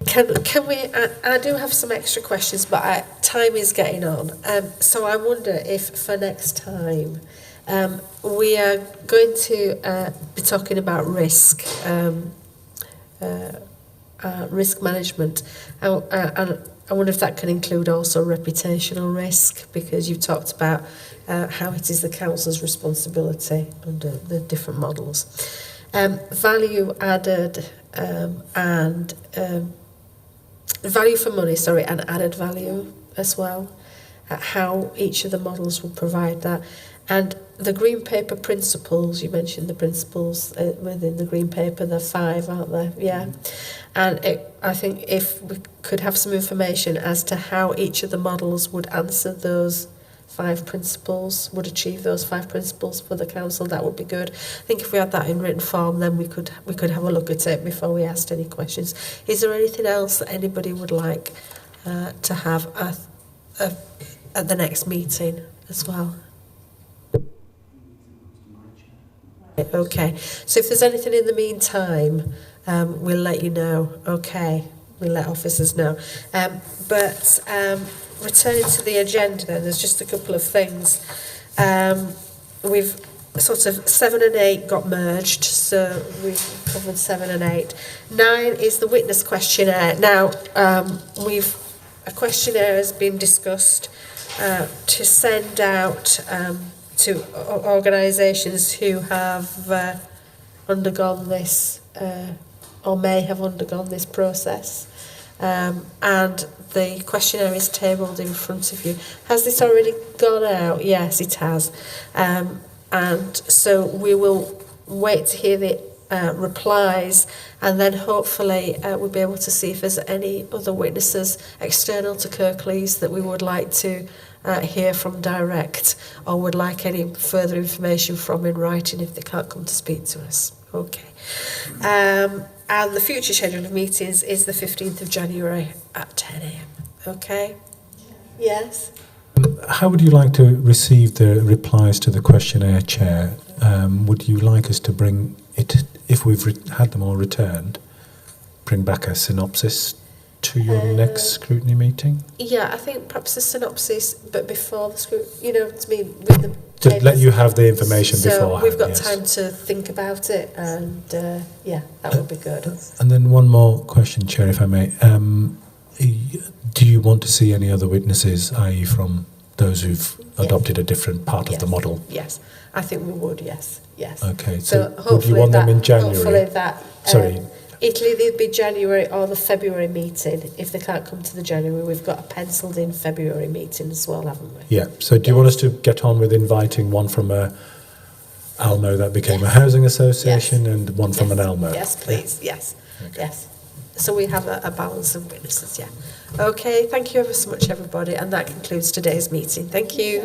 Can we? I do have some extra questions, but time is getting on. So I wonder if for next time we are going to be talking about risk. Risk management. And I wonder if that can include also reputational risk, because you've talked about how it is the council's responsibility under the different models. Value added and value for money, and added value as well. How each of the models will provide that. And the Green Paper principles, you mentioned the principles within the Green Paper, there are 5, aren't there? Yeah. And I think if we could have some information as to how each of the models would answer those 5 principles, would achieve those 5 principles for the council, that would be good. I think if we had that in written form, then we could have a look at it before we asked any questions. Is there anything else that anybody would like to have at the next meeting as well? Okay, so if there's anything in the meantime, we'll let you know. Okay, we'll let officers know. But returning to the agenda, then, there's just a couple of things. We've sort of 7 and 8 got merged, so we've covered 7 and 8. 9 is the witness questionnaire. Now, a questionnaire has been discussed to send out to organisations who have undergone this or may have undergone this process. and the questionnaire is tabled in front of you. Has this already gone out? Yes, it has. And so we will wait to hear the replies, and then hopefully we'll be able to see if there's any other witnesses external to Kirklees that we would like to hear from direct, or would like any further information from in writing if they can't come to speak to us. Okay. And the future schedule of meetings is the 15th of January at 10 a.m. Okay? Yes? How would you like to receive the replies to the questionnaire, Chair? Would you like us to bring it, if we've had them all returned, bring back a synopsis to your next scrutiny meeting? Yeah, I think perhaps a synopsis, but before the scrutiny, you know, to me, with the To papers. let you have the information So beforehand. we've got yes. time to think about it, and yeah, that would be good. And then one more question, Chair, if I may. Do you want to see any other witnesses, i.e. from those who've adopted a different part of the model? Yes, I think we would, yes. Okay, So so would you want them in January? Hopefully that, Sorry. it'll either be January or the February meeting. If they can't come to the January, we've got a penciled in February meeting as well, haven't we? Yeah, so do you want us to get on with inviting one from a ALMO that became a housing association and one from an ALMO? Yes, please, yes, Okay. yes. So we have a balance of witnesses, yeah. Okay, thank you ever so much, everybody, and that concludes today's meeting. Thank you.